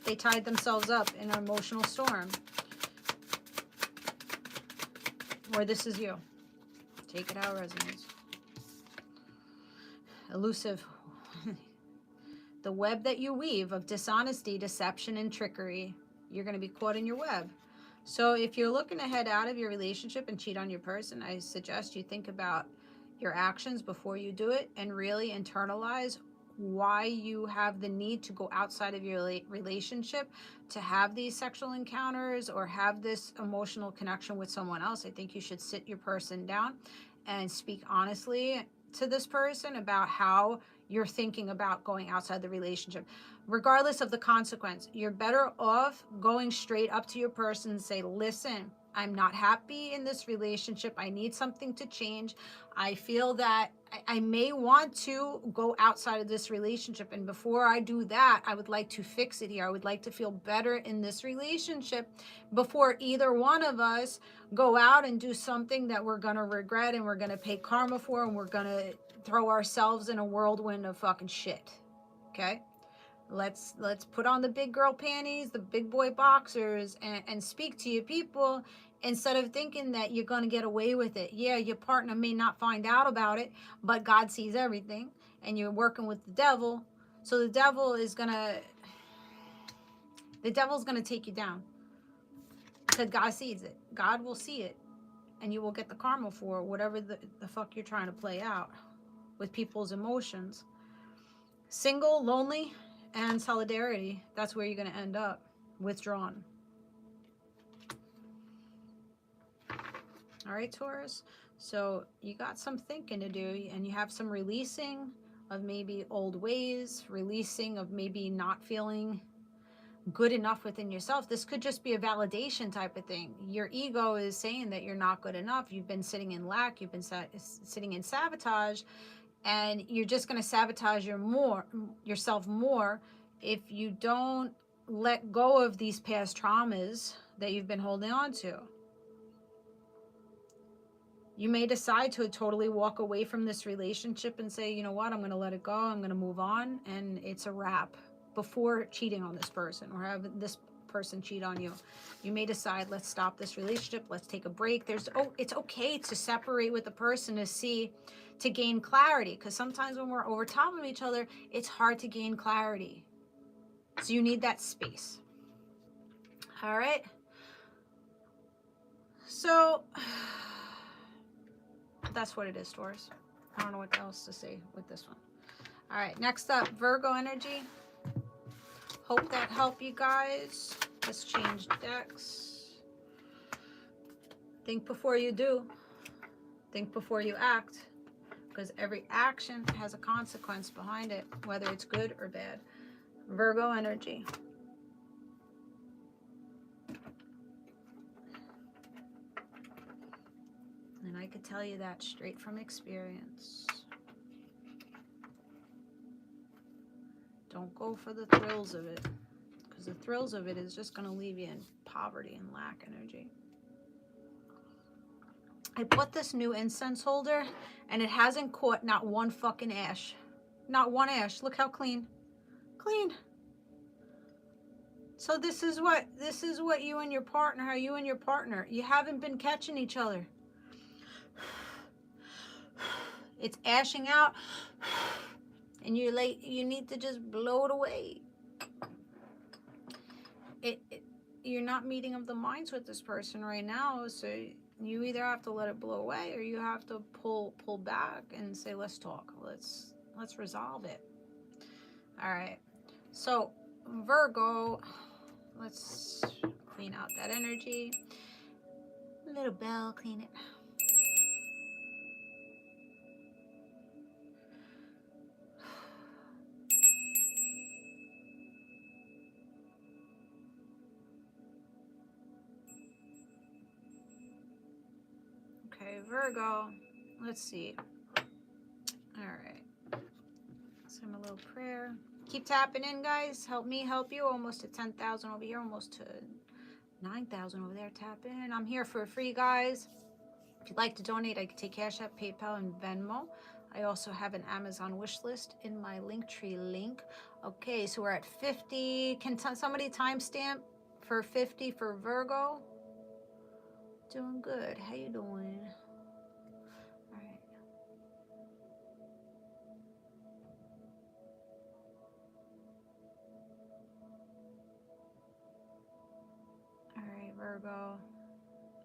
A: They tied themselves up in an emotional storm. Or this is you. Take it how it resonates. Elusive. The web that you weave of dishonesty, deception, and trickery, you're going to be caught in your web. So if you're looking to head out of your relationship and cheat on your person, I suggest you think about your actions before you do it and really internalize why you have the need to go outside of your relationship to have these sexual encounters or have this emotional connection with someone else. I think you should sit your person down and speak honestly to this person about how you're thinking about going outside the relationship. Regardless of the consequence, you're better off going straight up to your person and say, listen, I'm not happy in this relationship. I need something to change. I feel that I may want to go outside of this relationship. And before I do that, I would like to fix it here. I would like to feel better in this relationship before either one of us go out and do something that we're going to regret and we're going to pay karma for, and we're going to throw ourselves in a whirlwind of fucking shit. Okay? Let's put on the big girl panties, the big boy boxers, and speak to your people instead of thinking that you're going to get away with it. Yeah, your partner may not find out about it, but God sees everything, and you're working with the devil. So the devil's going to take you down because God sees it. God will see it, and you will get the karma for whatever the fuck you're trying to play out with people's emotions. Single, lonely, and solidarity, that's where you're going to end up, withdrawn. All right, Taurus. So you got some thinking to do, and you have some releasing of maybe old ways, releasing of maybe not feeling good enough within yourself. This could just be a validation type of thing. Your ego is saying that you're not good enough. You've been sitting in lack. You've been sitting in sabotage. And you're just going to sabotage yourself more if you don't let go of these past traumas that you've been holding on to. You may decide to totally walk away from this relationship and say, you know what, I'm going to let it go. I'm going to move on. And it's a wrap before cheating on this person or have this person cheat on you. You may decide, let's stop this relationship. Let's take a break. It's okay to separate with the person to gain clarity, because sometimes when we're over top of each other, it's hard to gain clarity. So you need that space. All right. So that's what it is, Taurus. I don't know what else to say with this one. All right. Next up, Virgo energy. Hope that helped you guys. Let's change decks. Think before you do. Think before you act. Because every action has a consequence behind it, whether it's good or bad. Virgo energy. And I could tell you that straight from experience. Don't go for the thrills of it, because the thrills of it is just going to leave you in poverty and lack energy. I bought this new incense holder, and it hasn't caught not one fucking ash. Not one ash. Look how clean. Clean. So this is what you and your partner, you haven't been catching each other. It's ashing out, and you need to just blow it away. You're not meeting up the minds with this person right now, so you either have to let it blow away, or you have to pull back and say, let's talk. Let's resolve it. All right. So Virgo, let's clean out that energy. Little bell, clean it. Virgo. Let's see. All right. Send a little prayer. Keep tapping in, guys. Help me help you. Almost to 10,000 over here. Almost to 9,000 over there. Tap in. I'm here for free, guys. If you'd like to donate, I can take Cashapp, PayPal, and Venmo. I also have an Amazon wish list in my Linktree link. Okay, so we're at 50. Can somebody timestamp for 50 for Virgo? Doing good. How you doing? All right. All right, Virgo.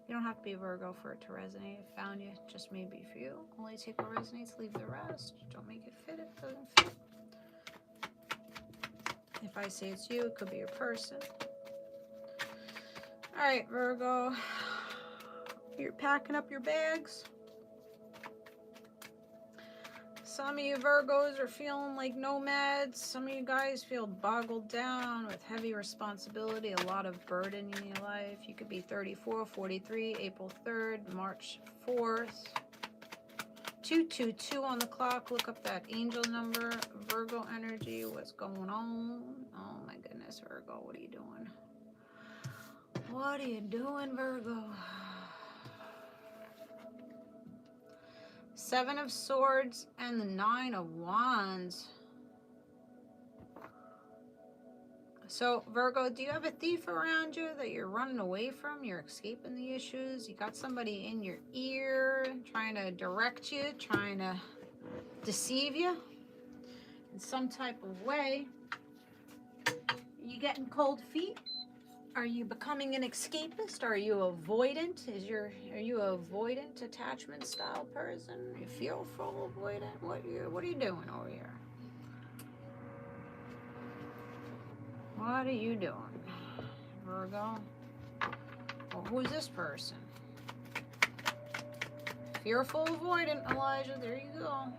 A: You don't have to be a Virgo for it to resonate. I found you. Just maybe for you. Only take what resonates, leave the rest. Don't make it fit if it doesn't fit. If I say it's you, it could be your person. All right, Virgo. You're packing up your bags. Some of you Virgos are feeling like nomads. Some of you guys feel boggled down with heavy responsibility, a lot of burden in your life. You could be 34, 43, April 3rd, March 4th. 222 on the clock. Look up that angel number. Virgo energy. What's going on? Oh my goodness, Virgo. What are you doing? What are you doing, Virgo? 7 of Swords and the 9 of Wands. So, Virgo, do you have a thief around you that you're running away from? You're escaping the issues? You got somebody in your ear trying to direct you, trying to deceive you in some type of way? Are you getting cold feet? Are you becoming an escapist? Are you avoidant? Are you a avoidant attachment style person? You fearful avoidant? What are you doing over here? What are you doing, Virgo? Well, who's this person? Fearful avoidant, Elijah. There you go. All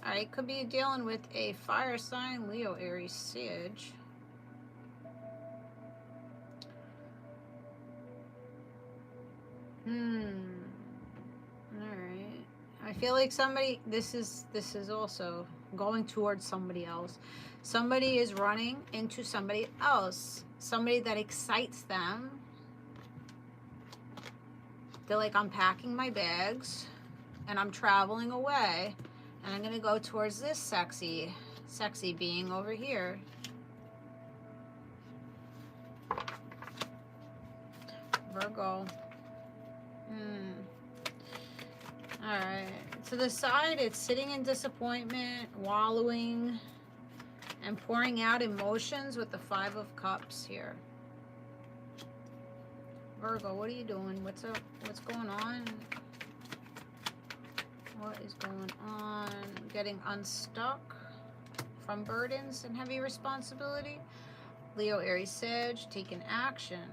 A: right, could be dealing with a fire sign, Leo, Aries, Sage. Alright. I feel like somebody, this is also going towards somebody else. Somebody is running into somebody else. Somebody that excites them. They're like, I'm packing my bags and I'm traveling away and I'm gonna go towards this sexy being over here. Virgo. Alright, to the side, it's sitting in disappointment, wallowing, and pouring out emotions with the 5 of Cups here. Virgo, what are you doing? What's up? What's going on? What is going on? Getting unstuck from burdens and heavy responsibility. Leo, Aries, Sage, taking action.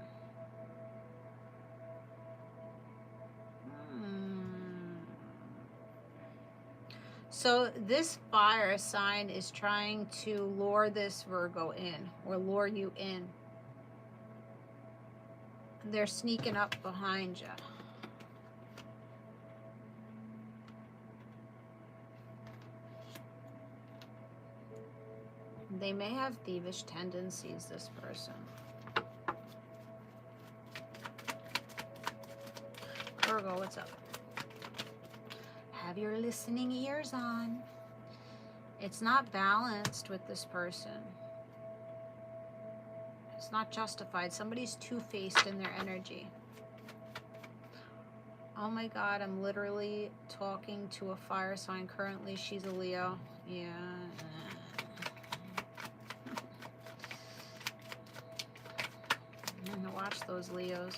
A: So this fire sign is trying to lure this Virgo in, or lure you in. They're sneaking up behind you. They may have thievish tendencies, this person. Virgo, what's up? Have your listening ears on. It's not balanced with this person. It's not justified. Somebody's two-faced in their energy. Oh my God, I'm literally talking to a fire sign currently. She's a Leo. Yeah. Watch those Leos.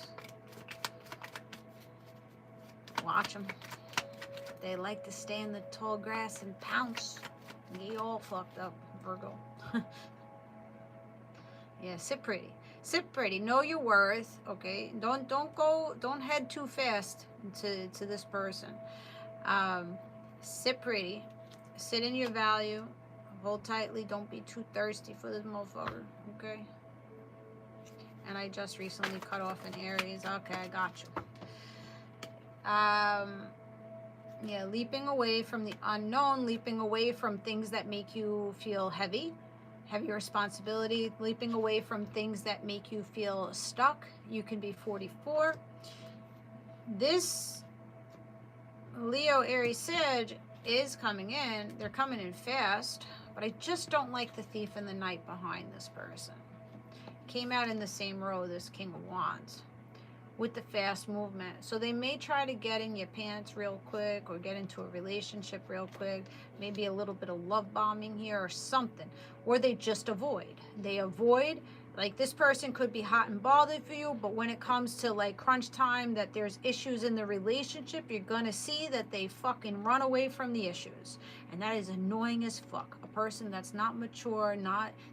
A: Watch them. They like to stay in the tall grass and pounce. Get all fucked up, Virgo. Yeah, sit pretty. Sit pretty. Know your worth, okay? Don't head too fast to this person. Sit pretty. Sit in your value. Hold tightly. Don't be too thirsty for this motherfucker, okay? And I just recently cut off an Aries. Okay, I got you. Yeah, leaping away from the unknown, leaping away from things that make you feel heavy responsibility, leaping away from things that make you feel stuck. You can be 44. This Leo, Aries, Sag is coming in. They're coming in fast, but I just don't like the thief in the night behind this person. Came out in the same row, this King of Wands, with the fast movement. So they may try to get in your pants real quick or get into a relationship real quick, maybe a little bit of love bombing here or something, or they just avoid. They avoid, like this person could be hot and bothered for you, but when it comes to like crunch time, that there's issues in the relationship, you're gonna see that they fucking run away from the issues. And that is annoying as fuck. A person that's not mature,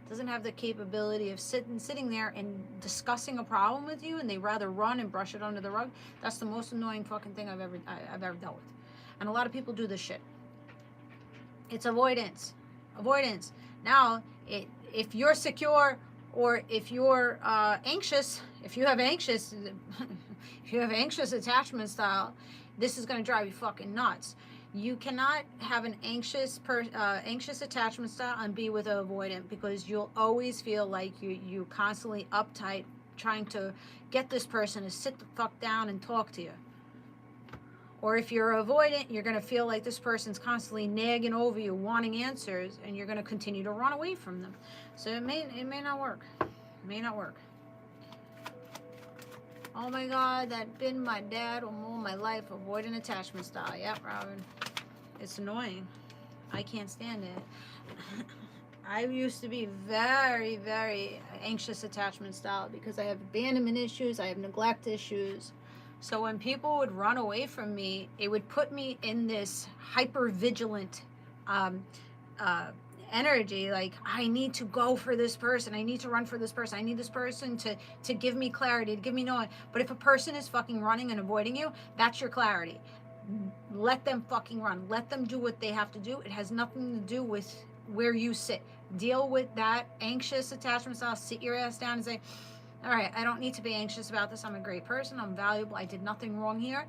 A: doesn't have the capability of sitting there and discussing a problem with you, and they rather run and brush it under the rug. That's the most annoying fucking thing I've ever dealt with. And a lot of people do this shit. It's avoidance. Avoidance. Now, if you're secure, or if you're anxious, if you have anxious attachment style, this is going to drive you fucking nuts. You cannot have an anxious attachment style and be with an avoidant, because you'll always feel like you constantly uptight, trying to get this person to sit the fuck down and talk to you. Or if you're avoidant, you're going to feel like this person's constantly nagging over you, wanting answers, and you're going to continue to run away from them. So it may not work. It may not work. Oh my God, that been my dad all my life, avoidant attachment style. Yep, Robin. It's annoying. I can't stand it. I used to be very, very anxious attachment style because I have abandonment issues, I have neglect issues. So when people would run away from me, it would put me in this hyper vigilant energy. Like, I need to go for this person. I need to run for this person. I need this person to give me clarity, to give me knowing. But if a person is fucking running and avoiding you, that's your clarity. Let them fucking run. Let them do what they have to do. It has nothing to do with where you sit. Deal with that anxious attachment style. Sit your ass down and say, all right, I don't need to be anxious about this. I'm a great person. I'm valuable. I did nothing wrong here.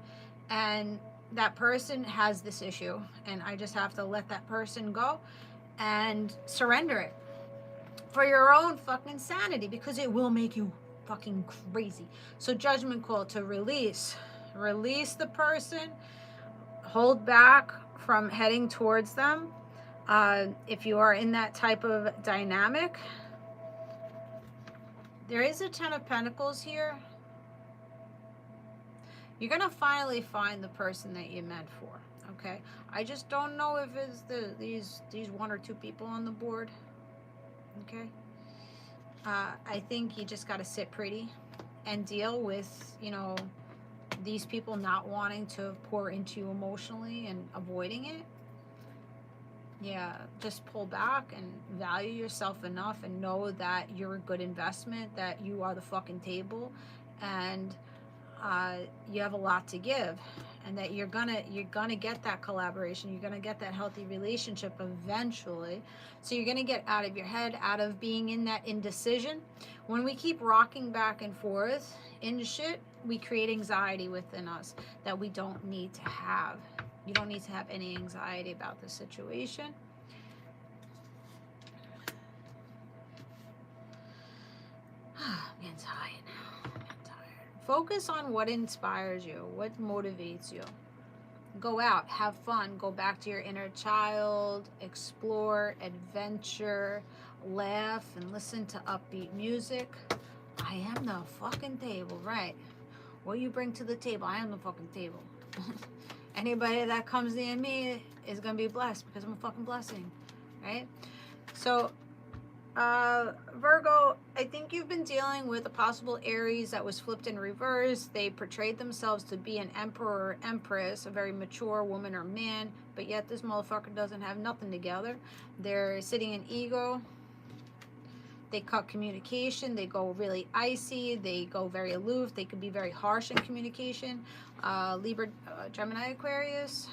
A: And that person has this issue. And I just have to let that person go and surrender it for your own fucking sanity, because it will make you fucking crazy. So judgment call to release. Release the person. Hold back from heading towards them. If you are in that type of dynamic, there is a 10 of Pentacles here. You're going to finally find the person that you meant for, okay? I just don't know if it's these one or two people on the board, okay? I think you just got to sit pretty and deal with, these people not wanting to pour into you emotionally and avoiding it. Yeah, just pull back and value yourself enough and know that you're a good investment, that you are the fucking table, and you have a lot to give, and that you're gonna get that collaboration, you're gonna get that healthy relationship eventually. So you're gonna get out of your head, out of being in that indecision. When we keep rocking back and forth in shit, we create anxiety within us that we don't need to have. You don't need to have any anxiety about the situation. I'm getting tired now. I'm getting tired. Focus on what inspires you, what motivates you. Go out, have fun, go back to your inner child, explore, adventure, laugh, and listen to upbeat music. I am the fucking table, right? What you bring to the table, I am the fucking table. Anybody that comes near me is going to be blessed because I'm a fucking blessing, right? So, Virgo, I think you've been dealing with a possible Aries that was flipped in reverse. They portrayed themselves to be an emperor or empress, a very mature woman or man, but yet this motherfucker doesn't have nothing together. They're sitting in ego. They cut communication. They go really icy. They go very aloof. They could be very harsh in communication. Libra, Gemini, Aquarius.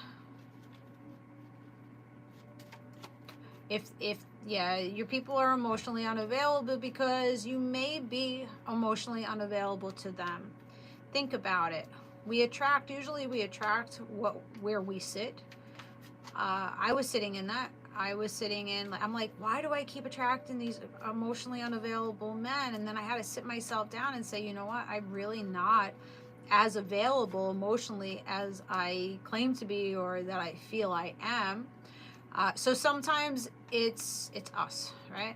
A: If your people are emotionally unavailable because you may be emotionally unavailable to them. Think about it. We attract, usually we attract where we sit. I was sitting in that. I was sitting in, I'm like, why do I keep attracting these emotionally unavailable men? And then I had to sit myself down and say, you know what? I'm really not as available emotionally as I claim to be, or that I feel I am. So sometimes it's us, right?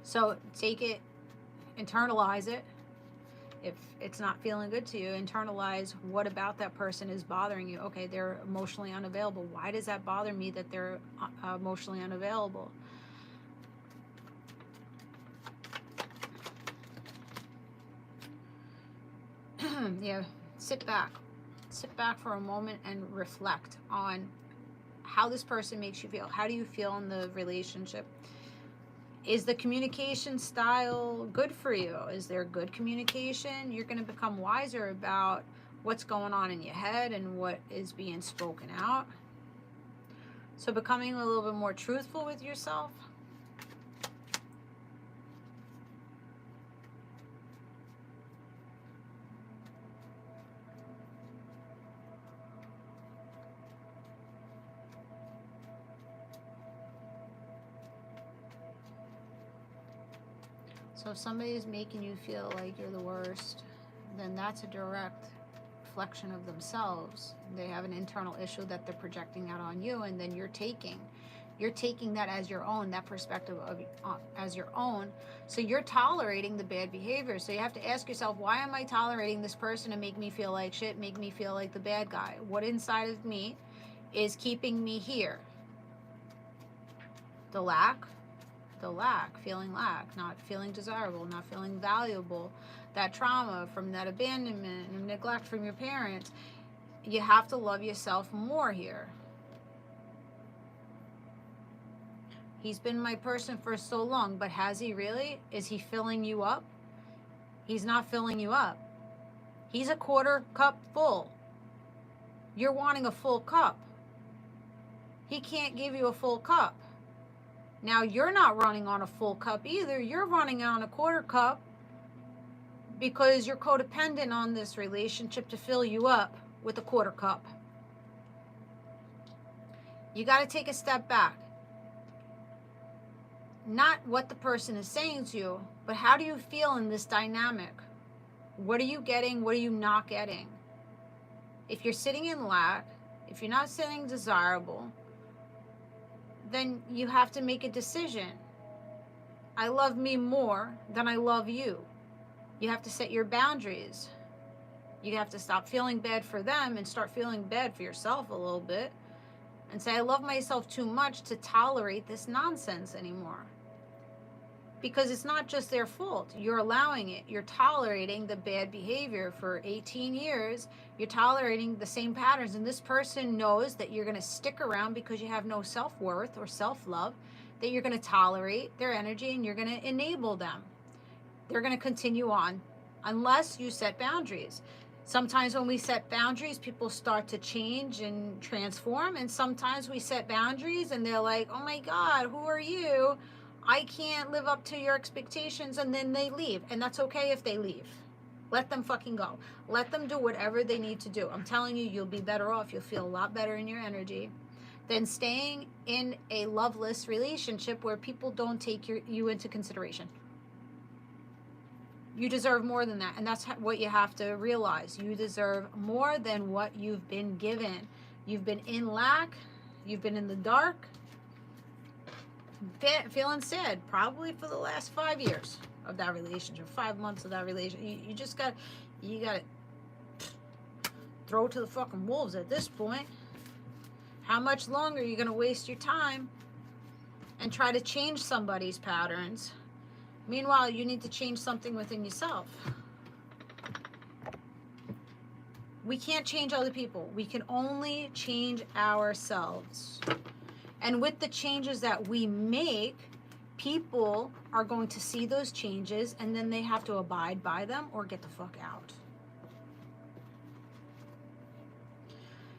A: So take it, internalize it. If it's not feeling good to you, internalize what about that person is bothering you. Okay, they're emotionally unavailable. Why does that bother me that they're emotionally unavailable? Yeah, sit back. Sit back for a moment and reflect on how this person makes you feel. How do you feel in the relationship? Is the communication style good for you? Is there good communication? You're going to become wiser about what's going on in your head and what is being spoken out. So becoming a little bit more truthful with yourself. So if somebody is making you feel like you're the worst, then that's a direct reflection of themselves. They have an internal issue that they're projecting out on you, and then you're taking that as your own, that perspective of as your own. So you're tolerating the bad behavior. So you have to ask yourself, why am I tolerating this person to make me feel like shit, make me feel like the bad guy? What inside of me is keeping me here? The lack, feeling lack, not feeling desirable, not feeling valuable, that trauma from that abandonment and neglect from your parents. You have to love yourself more here. He's been my person for so long, but has he really? Is he filling you up? He's not filling you up. He's a quarter cup full. You're wanting a full cup. He can't give you a full cup. Now, you're not running on a full cup either. You're running on a quarter cup because you're codependent on this relationship to fill you up with a quarter cup. You got to take a step back. Not what the person is saying to you, but how do you feel in this dynamic? What are you getting? What are you not getting? If you're sitting in lack, if you're not sitting desirable, then you have to make a decision. I love me more than I love you. You have to set your boundaries. You have to stop feeling bad for them and start feeling bad for yourself a little bit. And say, I love myself too much to tolerate this nonsense anymore. Because it's not just their fault. You're allowing it. You're tolerating the bad behavior for 18 years. You're tolerating the same patterns. And this person knows that you're going to stick around because you have no self-worth or self-love, that you're going to tolerate their energy and you're going to enable them. They're going to continue on unless you set boundaries. Sometimes when we set boundaries, people start to change and transform. And sometimes we set boundaries and they're like, oh my God, who are you? I can't live up to your expectations, and then they leave. And that's okay if they leave. Let them fucking go. Let them do whatever they need to do. I'm telling you, you'll be better off. You'll feel a lot better in your energy than staying in a loveless relationship where people don't take you into consideration. You deserve more than that. And that's what you have to realize. You deserve more than what you've been given. You've been in lack. You've been in the dark. Feeling sad probably for the last 5 years of that relationship, 5 months of that relationship. You just got to throw to the fucking wolves at this point. How much longer are you going to waste your time and try to change somebody's patterns? Meanwhile, you need to change something within yourself. We can't change other people. We can only change ourselves. And with the changes that we make, people are going to see those changes and then they have to abide by them or get the fuck out.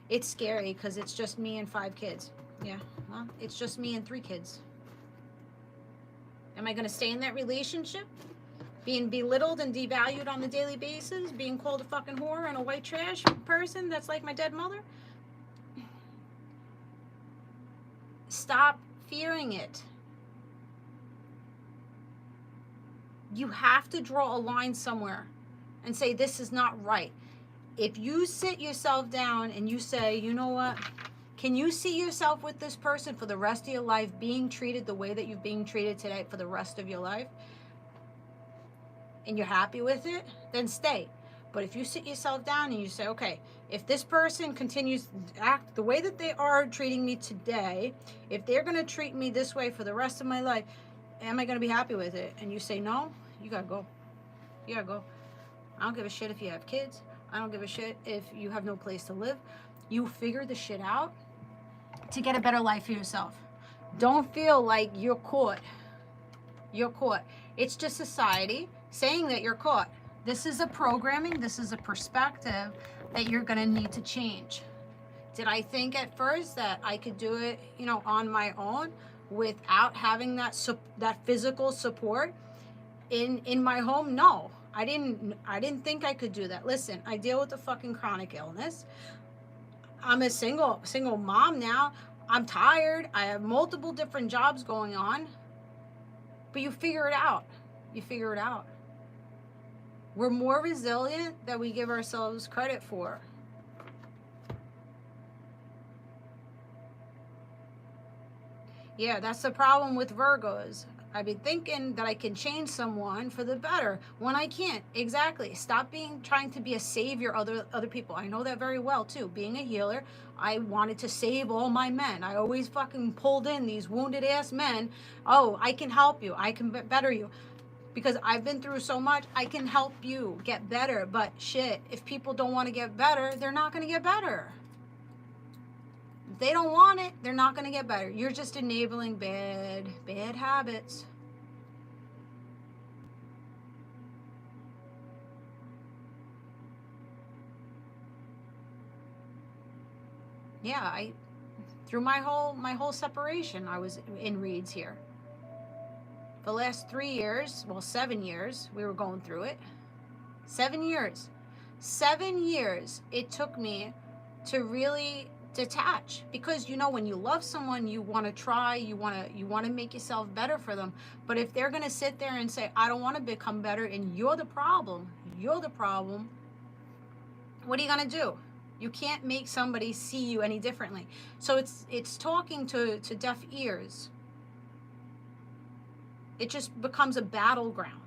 A: It's scary because it's just me and 5 kids. Yeah, well, it's just me and 3 kids. Am I going to stay in that relationship? being belittled and devalued on the daily basis, being called a fucking whore and a white trash person that's like my dead mother. Stop fearing it. You have to draw a line somewhere and say, this is not right. If you sit yourself down and you say, you know what, can you see yourself with this person for the rest of your life, being treated the way that you're being treated today for the rest of your life, and you're happy with it, then stay. But if you sit yourself down and you say, okay, if this person continues to act the way that they are treating me today, if they're going to treat me this way for the rest of my life, am I going to be happy with it? And you say no, you got to go. You got to go. I don't give a shit if you have kids. I don't give a shit if you have no place to live. You figure the shit out to get a better life for yourself. Don't feel like you're caught. You're caught. It's just society saying that you're caught. This is a programming, this is a perspective that you're gonna need to change. Did I think at first that I could do it, you know, on my own without having that physical support in my home? No, I didn't think I could do that. Listen, I deal with a fucking chronic illness. I'm a single mom now. I'm tired. I have multiple different jobs going on. But you figure it out. You figure it out. We're more resilient than we give ourselves credit for. Yeah, that's the problem with Virgos. I've been thinking that I can change someone for the better when I can't. Exactly. Stop trying to be a savior of other people. I know that very well too. Being a healer, I wanted to save all my men. I always fucking pulled in these wounded ass men. Oh, I can help you. I can better you. Because I've been through so much, I can help you get better. But shit, if people don't want to get better, they're not going to get better. If they don't want it, they're not going to get better. You're just enabling bad habits. Yeah, through my whole separation, I was in reads here. The last 3 years, well, 7 years, we were going through it. 7 years. 7 years it took me to really detach, because you know, when you love someone, you want to try, you want to make yourself better for them. But if they're going to sit there and say, I don't want to become better, and you're the problem, what are you going to do? You can't make somebody see you any differently. So it's talking to deaf ears. It just becomes a battleground.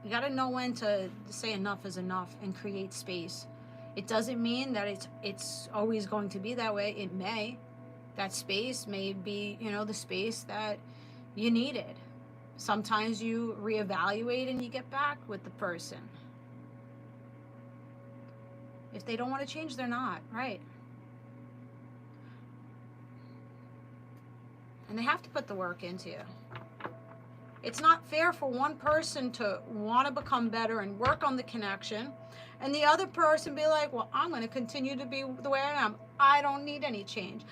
A: You got to know when to say enough is enough and create space. It doesn't mean that it's always going to be that way. It may. That space may be, you know, the space that you needed. Sometimes you reevaluate and you get back with the person. If they don't want to change, they're not, right? And they have to put the work into you. It's not fair for one person to want to become better and work on the connection, and the other person be like, well, I'm going to continue to be the way I am. I don't need any change.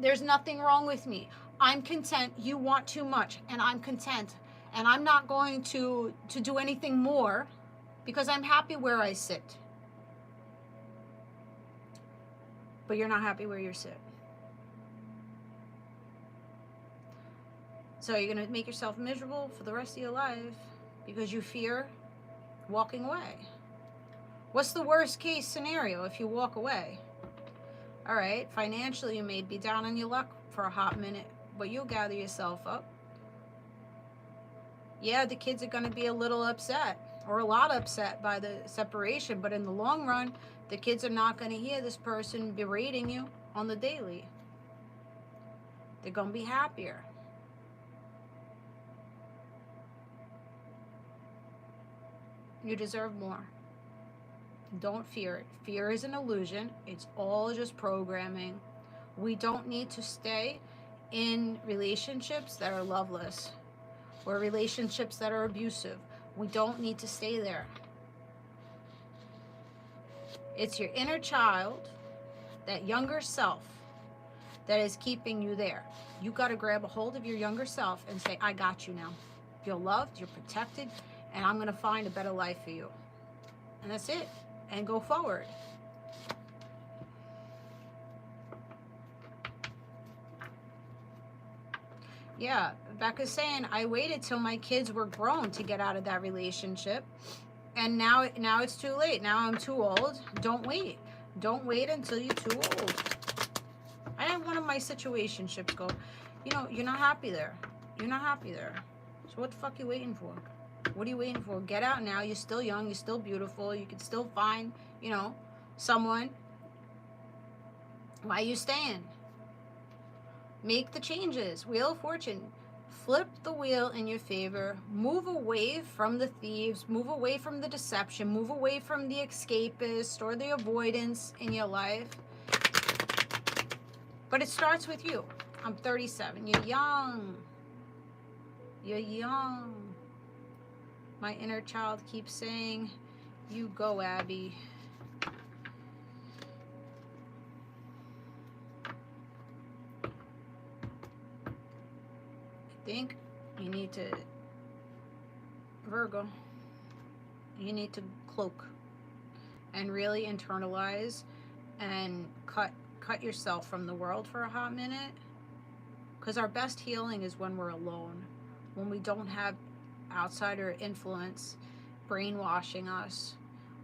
A: There's nothing wrong with me. I'm content. You want too much, and I'm content. And I'm not going to do anything more because I'm happy where I sit. But you're not happy where you sit. So you're going to make yourself miserable for the rest of your life because you fear walking away. What's the worst case scenario if you walk away? All right, financially you may be down on your luck for a hot minute, but you'll gather yourself up. Yeah, the kids are going to be a little upset or a lot upset by the separation, but in the long run, the kids are not going to hear this person berating you on the daily. They're going to be happier. You deserve more. Don't fear it. Fear is an illusion. It's all just programming. We don't need to stay in relationships that are loveless or relationships that are abusive. We don't need to stay there. It's your inner child, that younger self, that is keeping you there. You got to grab a hold of your younger self and say, I got you now. You're loved, you're protected, and I'm going to find a better life for you. And that's it. And go forward. Yeah, Becca's saying, I waited till my kids were grown to get out of that relationship. And now it's too late. Now I'm too old. Don't wait. Don't wait until you're too old. I had one of my situationships go, you know, you're not happy there. You're not happy there. So what the fuck are you waiting for? What are you waiting for? Get out now. You're still young. You're still beautiful. You can still find, you know, someone. Why are you staying? Make the changes. Wheel of Fortune. Flip the wheel in your favor. Move away from the thieves. Move away from the deception. Move away from the escapist or the avoidance in your life. But it starts with you. I'm 37. You're young. You're young. My inner child keeps saying, you go, Abby. I think you need to, Virgo, you need to cloak and really internalize and cut yourself from the world for a hot minute. Because our best healing is when we're alone, when we don't have outsider influence brainwashing us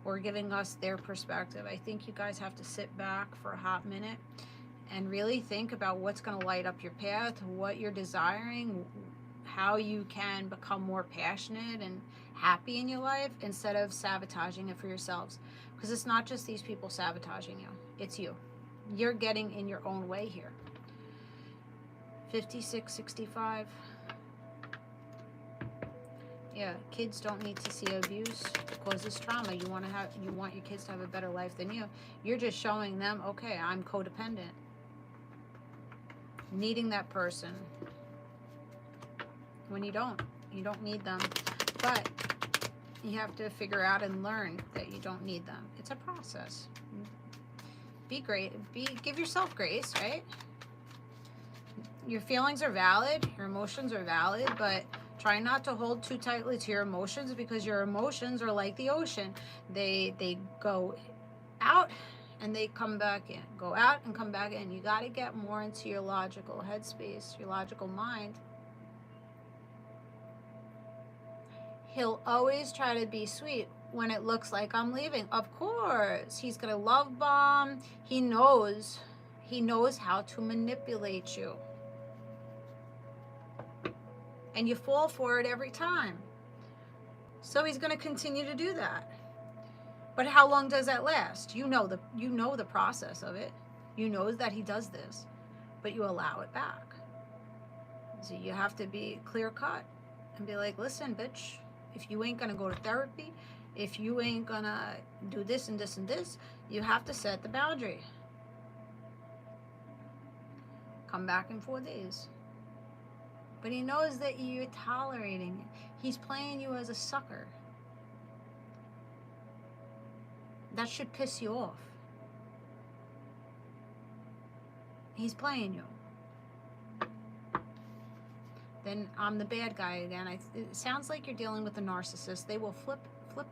A: or giving us their perspective. I think you guys have to sit back for a hot minute and really think about what's going to light up your path, what you're desiring, how you can become more passionate and happy in your life instead of sabotaging it for yourselves. Because it's not just these people sabotaging you, it's you. You're getting in your own way here. 56, 65. Yeah, kids don't need to see abuse. It causes trauma. You want your kids to have a better life than you. You're just showing them, okay, I'm codependent. Needing that person. When you don't need them. But you have to figure out and learn that you don't need them. It's a process. Be great. Give yourself grace, right? Your feelings are valid. Your emotions are valid, but try not to hold too tightly to your emotions, because your emotions are like the ocean. They go out and they come back in. Go out and come back in. You got to get more into your logical headspace, your logical mind. He'll always try to be sweet when it looks like I'm leaving. Of course. He's going to love bomb. He knows how to manipulate you. And you fall for it every time. So he's going to continue to do that. But how long does that last? You know the process of it. You know that he does this, but you allow it back. So you have to be clear cut and be like, listen, bitch, if you ain't going to go to therapy, if you ain't going to do this and this and this, you have to set the boundary. Come back in 4 days. But he knows that you're tolerating it. He's playing you as a sucker. That should piss you off. He's playing you. Then I'm the bad guy again. It sounds like you're dealing with a narcissist. They will flip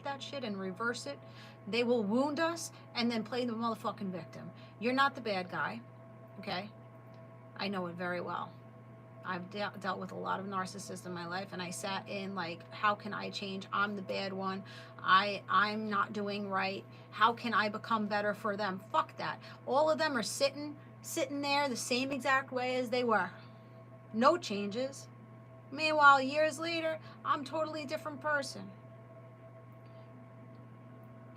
A: that shit and reverse it. They will wound us and then play the motherfucking victim. You're not the bad guy, okay? I know it very well. I've dealt with a lot of narcissists in my life, and I sat in like, how can I change? I'm the bad one. I'm not doing right. How can I become better for them? Fuck that. All of them are sitting there the same exact way as they were. No changes. Meanwhile, years later, I'm totally different person.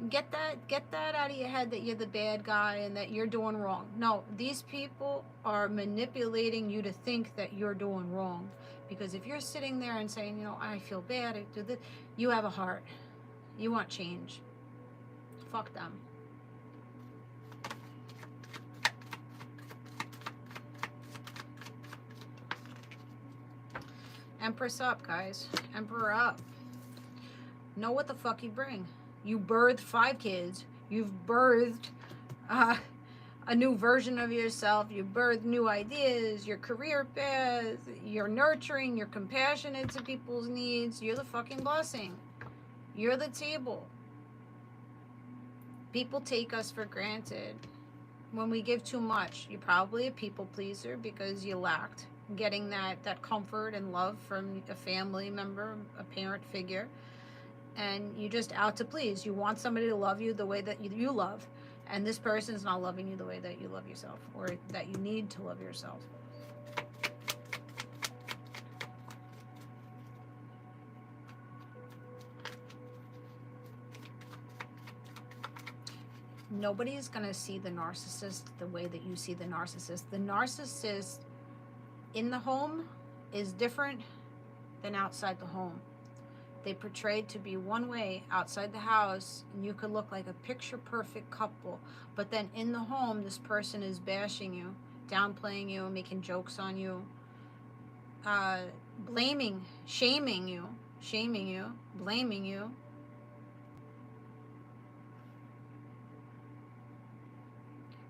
A: Get that out of your head that you're the bad guy and that you're doing wrong. No, these people are manipulating you to think that you're doing wrong. Because if you're sitting there and saying, you know, I feel bad, I do this, you have a heart. You want change. Fuck them. Empress up, guys. Emperor up. Know what the fuck you bring. You birthed 5 kids. You've birthed a new version of yourself. You birth new ideas, your career path, you're nurturing, you're compassionate to people's needs. You're the fucking blessing. You're the table. People take us for granted. When we give too much, you're probably a people pleaser because you lacked getting that comfort and love from a family member, a parent figure. And you're just out to please. You want somebody to love you the way that you love. And this person is not loving you the way that you love yourself, or that you need to love yourself. Nobody's going to see the narcissist the way that you see the narcissist. The narcissist in the home is different than outside the home. They portrayed to be one way outside the house, and you could look like a picture-perfect couple. But then in the home, this person is bashing you, downplaying you, making jokes on you, blaming, shaming you, blaming you.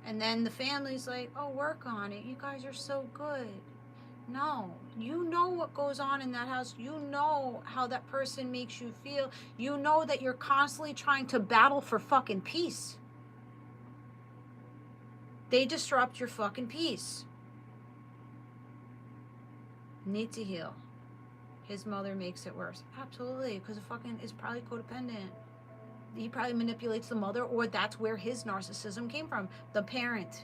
A: And then the family's like, oh, work on it. You guys are so good. No, you know what goes on in that house. You know how that person makes you feel. You know that you're constantly trying to battle for fucking peace. They disrupt your fucking peace. Need to heal. His mother makes it worse. Absolutely, because fucking is probably codependent. He probably manipulates the mother, or that's where his narcissism came from. The parent.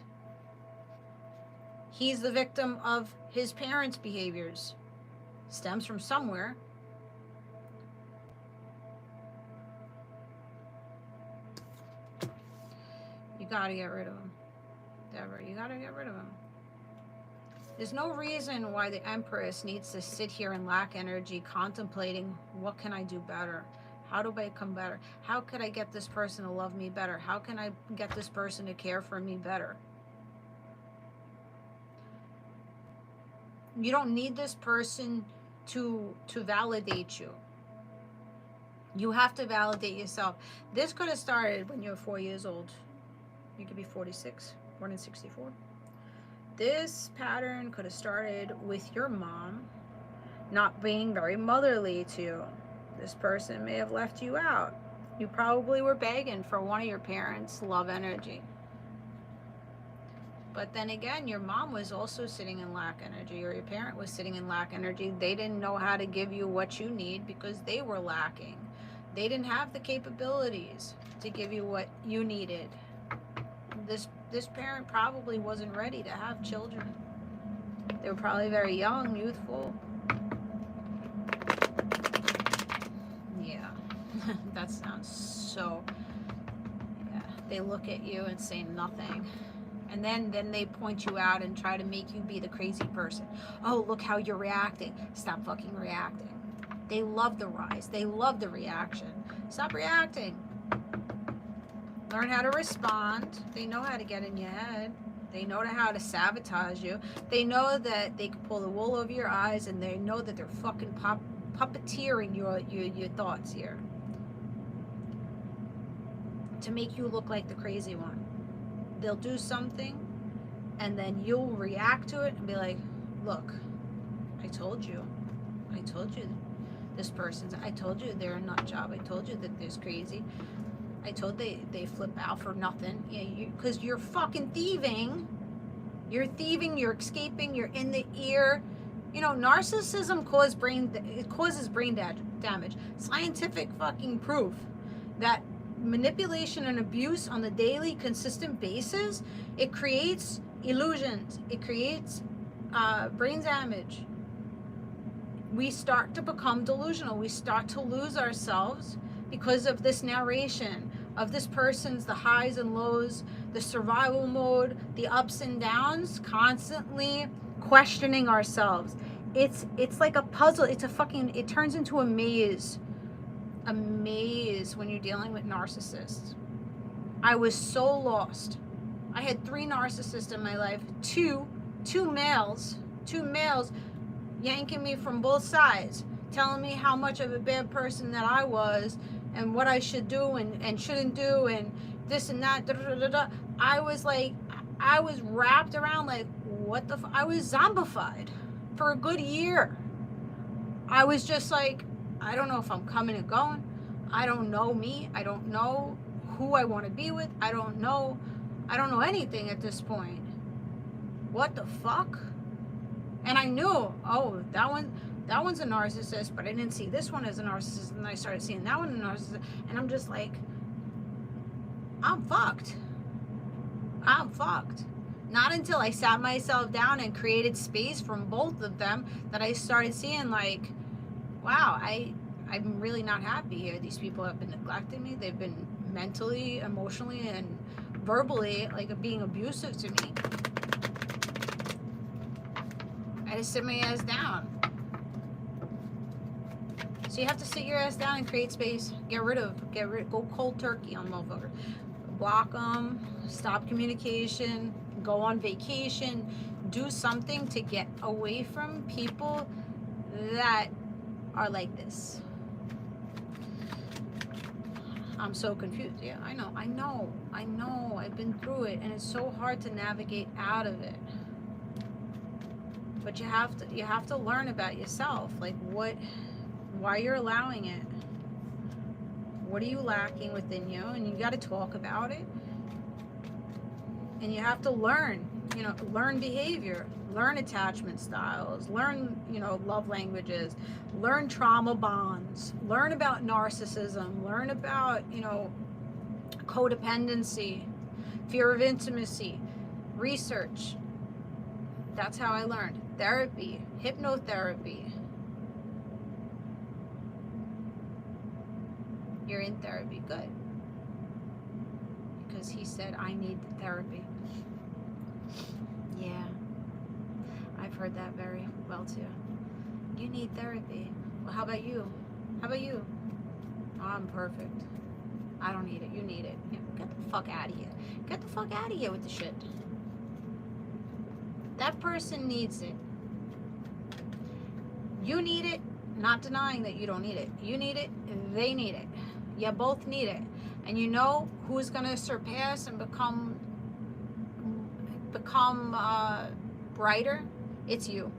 A: He's the victim of his parents' behaviors. Stems from somewhere. You gotta get rid of him. Deborah, you gotta get rid of him. There's no reason why the Empress needs to sit here and lack energy contemplating, what can I do better? How do I become better? How could I get this person to love me better? How can I get this person to care for me better? You don't need this person to validate you. You have to validate yourself. This could have started when you were 4 years old. You could be 46, born in 64. This pattern could have started with your mom not being very motherly to you. This person may have left you out. You probably were begging for one of your parents' love energy. But then again, your mom was also sitting in lack energy, or your parent was sitting in lack energy. They didn't know how to give you what you need because they were lacking. They didn't have the capabilities to give you what you needed. This parent probably wasn't ready to have children. They were probably very young, youthful. Yeah, that sounds so... Yeah, they look at you and say nothing. And then they point you out and try to make you be the crazy person. Oh, look how you're reacting. Stop fucking reacting. They love the rise. They love the reaction. Stop reacting. Learn how to respond. They know how to get in your head. They know how to sabotage you. They know that they can pull the wool over your eyes, and they know that they're fucking puppeteering your thoughts here to make you look like the crazy one. They'll do something, and then you'll react to it and be like, look, I told you this person's, I told you they're a nut job, I told you that they're crazy, I told they flip out for nothing. Yeah, because you're fucking thieving, you're escaping, you're in the ear. You know, narcissism causes brain damage. Scientific fucking proof that manipulation and abuse on the daily, consistent basis, it creates illusions. It creates brain damage. We start to become delusional. We start to lose ourselves because of this narration of this person's, the highs and lows, the survival mode, the ups and downs, constantly questioning ourselves. It's like a puzzle. It turns into a maze. A maze when you're dealing with narcissists. I was so lost. I had 3 narcissists in my life. Two males yanking me from both sides, telling me how much of a bad person that I was and what I should do and shouldn't do and this and that. I was like, I was wrapped around like, what the I was zombified for a good year. I was just like, I don't know if I'm coming and going. I don't know me. I don't know who I want to be with. I don't know anything at this point. What the fuck? And I knew, oh, that one's a narcissist, but I didn't see this one as a narcissist, and I started seeing that one as a narcissist, and I'm just like, I'm fucked. I'm fucked. Not until I sat myself down and created space from both of them that I started seeing like, wow, I'm really not happy here. These people have been neglecting me. They've been mentally, emotionally, and verbally like being abusive to me. I just sit my ass down. So you have to sit your ass down and create space. Go cold turkey on motherfucker. Block them, stop communication, go on vacation, do something to get away from people that are like this. I'm so confused. Yeah, I know. I've been through it, and it's so hard to navigate out of it. But you have to learn about yourself, like why you're allowing it. What are you lacking within you? And you got to talk about it. And you have to learn, learn behavior, learn attachment styles, learn, love languages, learn trauma bonds, learn about narcissism, learn about, codependency, fear of intimacy, research. That's how I learned. Therapy, hypnotherapy. You're in therapy, good. Because he said, I need therapy. Yeah, I've heard that very well too. You need therapy. Well, how about you? How about you? Oh, I'm perfect. I don't need it. You need it. Yeah, get the fuck out of here. Get the fuck out of here with the shit. That person needs it. You need it, not denying that you don't need it. You need it, they need it. You both need it. And you know who's going to surpass and become brighter? It's you.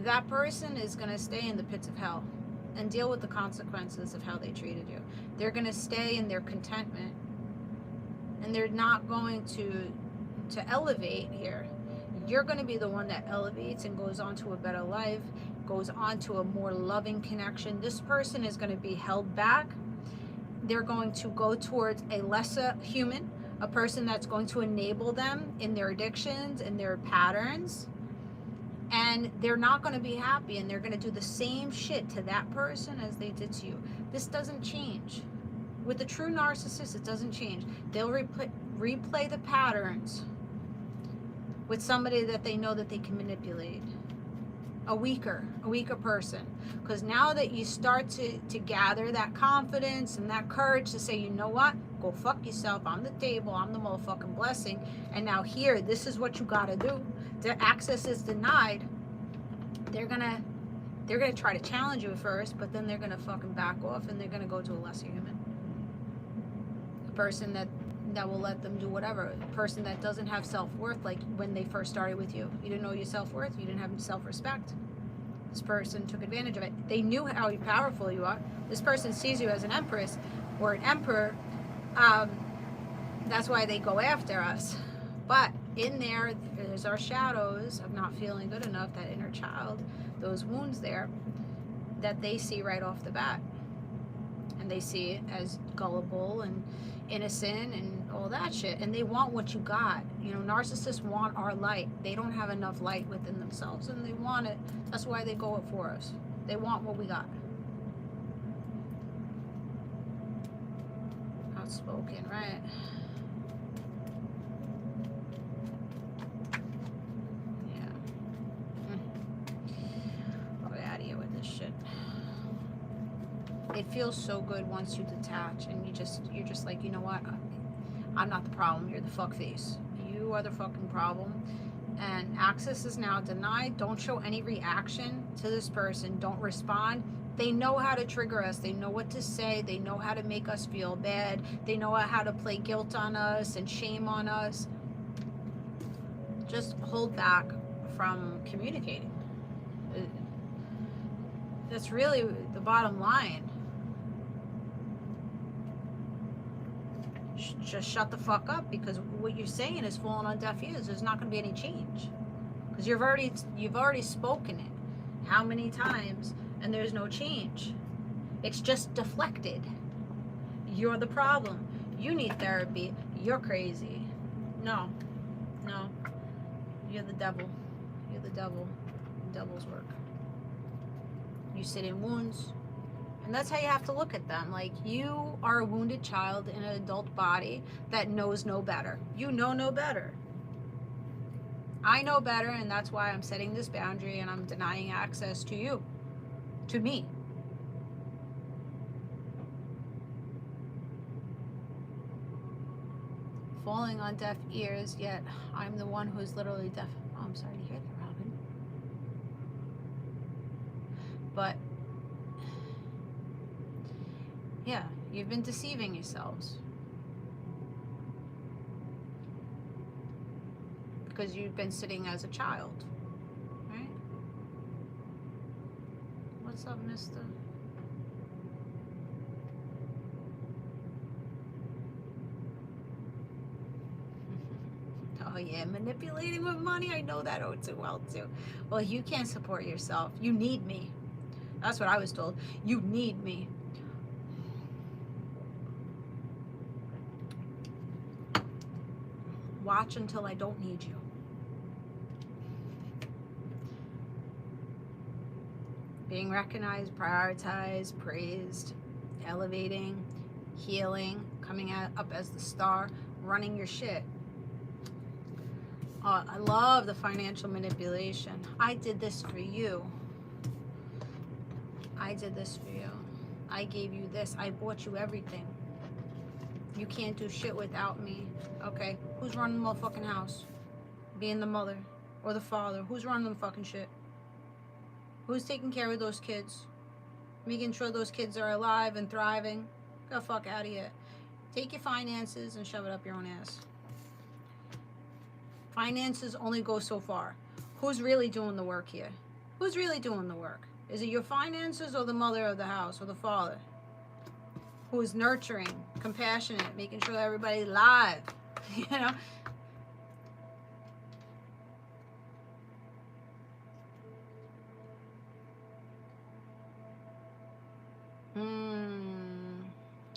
A: That person is going to stay in the pits of hell and deal with the consequences of how they treated you. They're going to stay in their contentment, and they're not going to elevate here. You're going to be the one that elevates and goes on to a better life, goes on to a more loving connection. This person is going to be held back. They're going to go towards a lesser human, a person that's going to enable them in their addictions and their patterns. And they're not going to be happy, and they're going to do the same shit to that person as they did to you. This doesn't change. With the true narcissist, it doesn't change. They'll replay the patterns with somebody that they know that they can manipulate. A weaker person. Because now that you start to gather that confidence and that courage to say, you know what, go fuck yourself, I'm the table, I'm the motherfucking blessing, and now here, this is what you gotta do. The access is denied. They're gonna try to challenge you at first, but then they're gonna fucking back off, and they're gonna go to a lesser human. A person that will let them do whatever. A person that doesn't have self-worth, like when they first started with you. You didn't know your self-worth. You didn't have self-respect. This person took advantage of it. They knew how powerful you are. This person sees you as an empress or an emperor. That's why they go after us. But in there's our shadows of not feeling good enough, that inner child, those wounds there, that they see right off the bat. And they see it as gullible and innocent and all that shit, and they want what you got. Narcissists want our light. They don't have enough light within themselves, and they want it. That's why they go it for us. They want what we got. Outspoken, right? Yeah. Get out of here with this shit. It feels so good once you detach, and you're just like, you know what, I'm not the problem, you're the fuck face. You are the fucking problem. And access is now denied. Don't show any reaction to this person. Don't respond. They know how to trigger us. They know what to say. They know how to make us feel bad. They know how to play guilt on us and shame on us. just hold back from communicating. That's really the bottom line. Just shut the fuck up, because what you're saying is falling on deaf ears. There's not going to be any change, because you've already spoken it how many times, and there's no change. It's just deflected. You're the problem. You need therapy. You're crazy. No, you're the devil. You're the devil. Devil's work. You sit in wounds. And that's how you have to look at them. Like, you are a wounded child in an adult body that knows no better. You know no better. I know better, and that's why I'm setting this boundary and I'm denying access to you. To me. Falling on deaf ears, yet I'm the one who's literally deaf. Oh, I'm sorry to hear that, Robin. But yeah, you've been deceiving yourselves. Because you've been sitting as a child, right? What's up, mister? Oh yeah, manipulating with money. I know that too well too. Well, you can't support yourself. You need me. That's what I was told. You need me. Watch until I don't need you. Being recognized, prioritized, praised, elevating, healing, coming up as the star, running your shit. I love the financial manipulation. I did this for you. I did this for you. I gave you this. I bought you everything. You can't do shit without me. Okay, who's running the motherfucking house? Being the mother or the father. Who's running the fucking shit? Who's taking care of those kids? Making sure those kids are alive and thriving? Get the fuck out of here. Take your finances and shove it up your own ass. Finances only go so far. Who's really doing the work here? Who's really doing the work? Is it your finances or the mother of the house or the father? Who is nurturing, compassionate, making sure that everybody's alive? You know?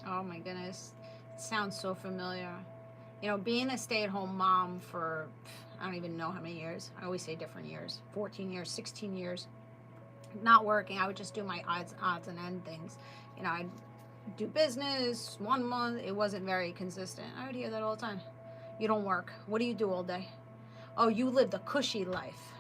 A: Oh my goodness. It sounds so familiar. You know, being a stay-at-home mom for, I don't even know how many years. I always say different years. 14 years, 16 years. Not working. I would just do my odds and end things. You know, I'd do business 1 month. It wasn't very consistent. I would hear that all the time. You don't work. What do you do all day? Oh, you live the cushy life.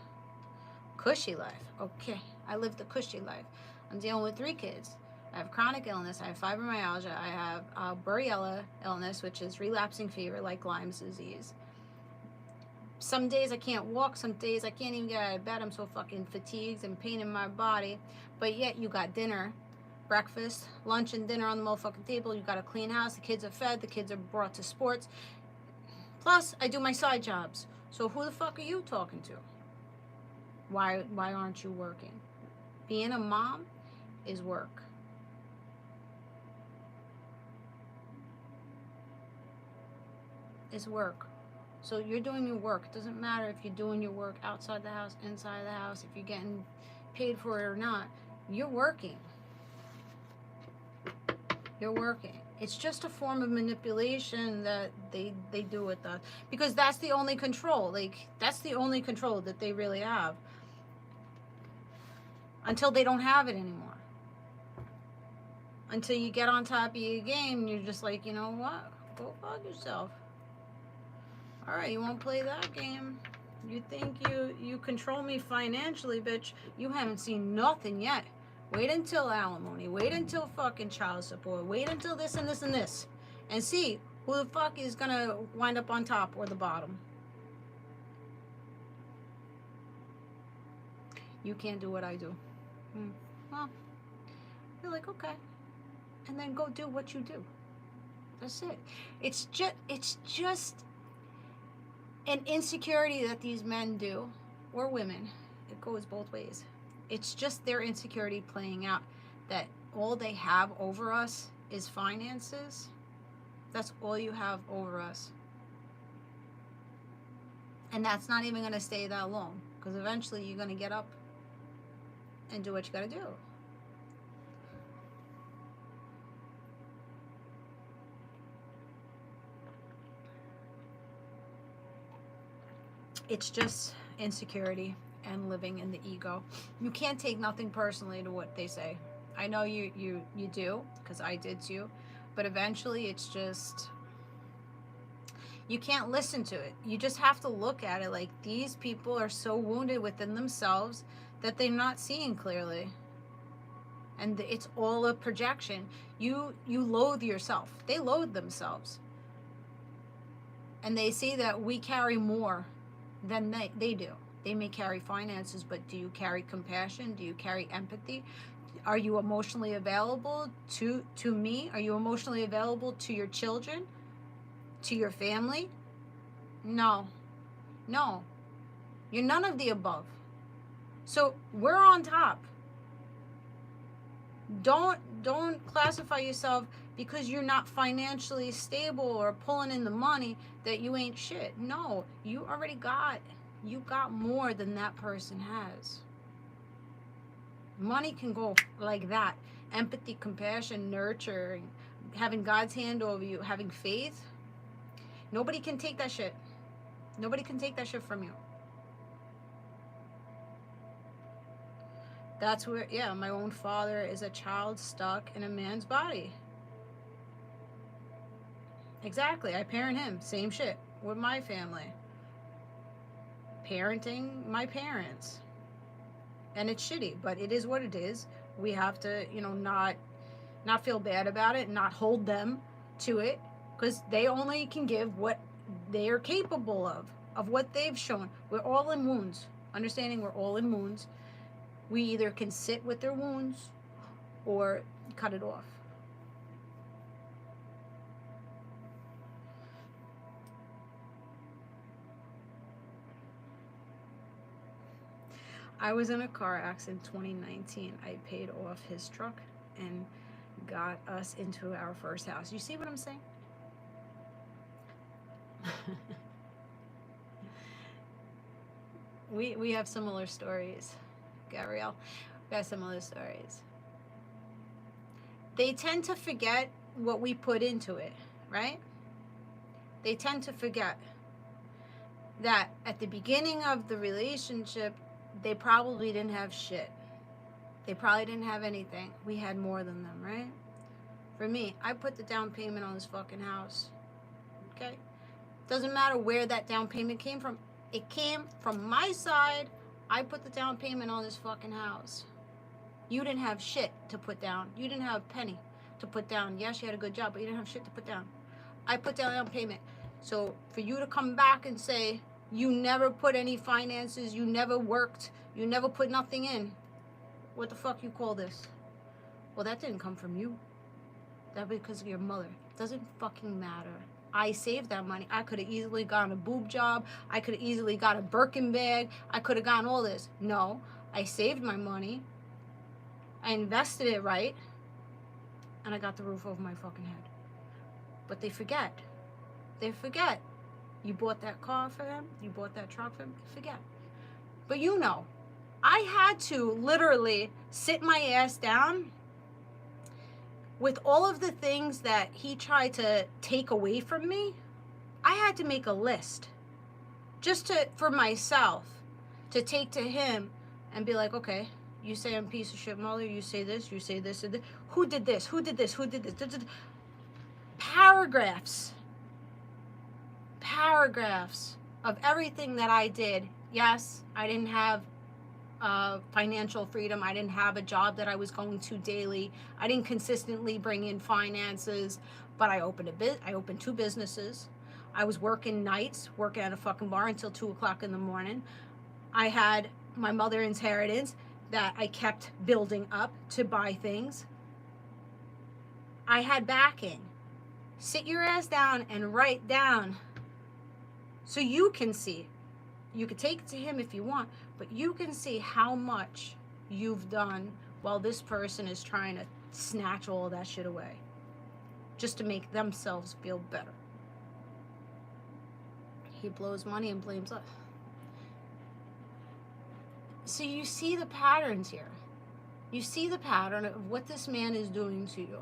A: Cushy life. Okay. I live the cushy life. I'm dealing with 3 kids. I have chronic illness. I have fibromyalgia. I have Borrelia illness, which is relapsing fever like Lyme's disease. Some days I can't walk. Some days I can't even get out of bed. I'm so fucking fatigued and pain in my body. But yet you got dinner, breakfast, lunch, and dinner on the motherfucking table. You got a clean house. The kids are fed. The kids are brought to sports. Plus, I do my side jobs. So who the fuck are you talking to? Why aren't you working? Being a mom is work. It's work. So you're doing your work. It doesn't matter if you're doing your work outside the house, inside the house, if you're getting paid for it or not. You're working. You're working. It's just a form of manipulation that they do with us. Because that's the only control. Like, that's the only control that they really have. Until they don't have it anymore. Until you get on top of your game and you're just like, you know what? Go fuck yourself. Alright, you won't play that game. You think you control me financially, bitch. You haven't seen nothing yet. Wait until alimony. Wait until fucking child support. Wait until this and this and this. And see who the fuck is gonna wind up on top or the bottom. You can't do what I do. Well, you're like, okay. And then go do what you do. That's it. It's just An insecurity that these men do, or women, it goes both ways. It's just their insecurity playing out, that all they have over us is finances. That's all you have over us. And that's not even going to stay that long, because eventually you're going to get up and do what you got to do. It's just insecurity and living in the ego. You can't take nothing personally to what they say. I know you do, because I did too, but eventually it's just, you can't listen to it. You just have to look at it like these people are so wounded within themselves that they're not seeing clearly. And it's all a projection. You loathe yourself. They loathe themselves. And they see that we carry more than they do. They may carry finances, but do you carry compassion? Do you carry empathy? Are you emotionally available to me? Are you emotionally available to your children? To your family? No. No. You're none of the above. So we're on top. Don't classify yourself because you're not financially stable or pulling in the money that you ain't shit. No, you got more than that person has. Money can go like that. Empathy, compassion, nurturing, having God's hand over you, having faith. Nobody can take that shit. Nobody can take that shit from you. That's where, yeah, my own father is a child stuck in a man's body. Exactly. I parent him. Same shit with my family. Parenting my parents. And it's shitty, but it is what it is. We have to, not feel bad about it, not hold them to it, because they only can give what they are capable of what they've shown. We're all in wounds. Understanding we're all in wounds. We either can sit with their wounds or cut it off. I was in a car accident 2019. I paid off his truck and got us into our first house. You see what I'm saying? we have similar stories, Gabrielle. We have similar stories. They tend to forget what we put into it, right? They tend to forget that at the beginning of the relationship, they probably didn't have shit. They probably didn't have anything. We had more than them, right? For me, I put the down payment on this fucking house. Okay? Doesn't matter where that down payment came from. It came from my side. I put the down payment on this fucking house. You didn't have shit to put down. You didn't have a penny to put down. Yes, you had a good job, but you didn't have shit to put down. I put down payment. So for you to come back and say you never put any finances, you never worked, you never put nothing in, what the fuck you call this? Well, that didn't come from you. That was because of your mother. It doesn't fucking matter. I saved that money. I could have easily gotten a boob job. I could have easily got a Birkin bag. I could have gotten all this. No, I saved my money. I invested it right. And I got the roof over my fucking head. But they forget. They forget. You bought that car for them. You bought that truck for them. They forget. But I had to literally sit my ass down with all of the things that he tried to take away from me. I had to make a list just for myself to take to him and be like, okay, you say I'm a piece of shit mother, you say this and this. Who did this? Who did this? Who did this? Paragraphs of everything that I did. Yes, I didn't have financial freedom. I didn't have a job that I was going to daily. I didn't consistently bring in finances, but I opened I opened 2 businesses. I was working nights, working at a fucking bar until 2 o'clock in the morning. I had my mother's inheritance that I kept building up to buy things. I had backing. Sit your ass down and write down So you can see. You could take it to him if you want, but you can see how much you've done while this person is trying to snatch all that shit away just to make themselves feel better. He blows money and blames us. So you see the patterns here. You see the pattern of what this man is doing to you.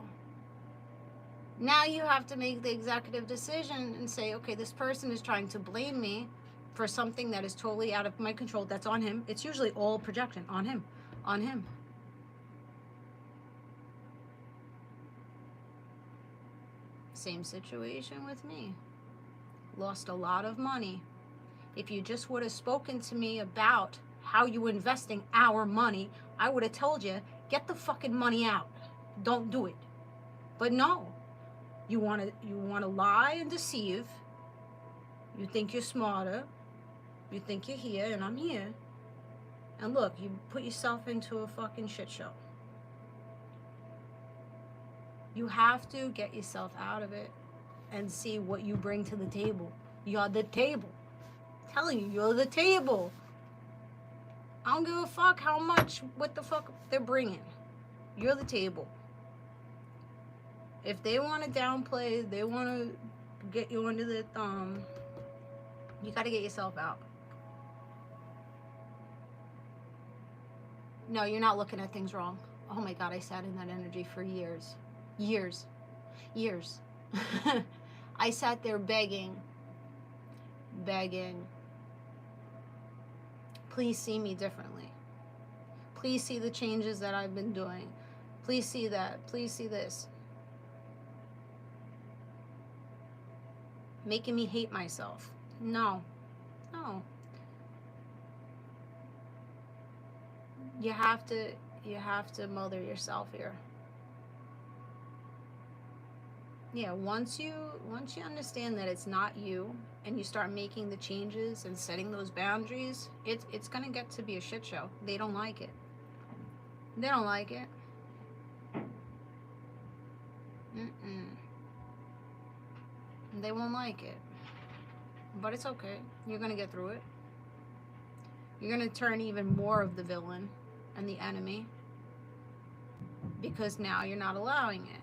A: Now you have to make the executive decision and say, okay, this person is trying to blame me for something that is totally out of my control. That's on him. It's usually all projection on him. On him. Same situation with me. Lost a lot of money. If you just would have spoken to me about how you were investing our money, I would have told you, get the fucking money out. Don't do it. But no. You want to lie and deceive. You think you're smarter. You think you're here and I'm here. And look, you put yourself into a fucking shit show. You have to get yourself out of it and see what you bring to the table. You're the table. I'm telling you, you're the table. I don't give a fuck how much, what the fuck they're bringing. You're the table. If they want to downplay, they want to get you under their thumb, you got to get yourself out. No, you're not looking at things wrong. Oh my God, I sat in that energy for years. Years. I sat there begging. Please see me differently. Please see the changes that I've been doing. Please see that. Please see this. Making me hate myself. No. You have to mother yourself here. Yeah, once you understand that it's not you and you start making the changes and setting those boundaries, it's gonna get to be a shit show. They don't like it. They don't like it. They won't like it. But it's okay. You're gonna get through it. You're gonna turn even more of the villain and the enemy because now you're not allowing it.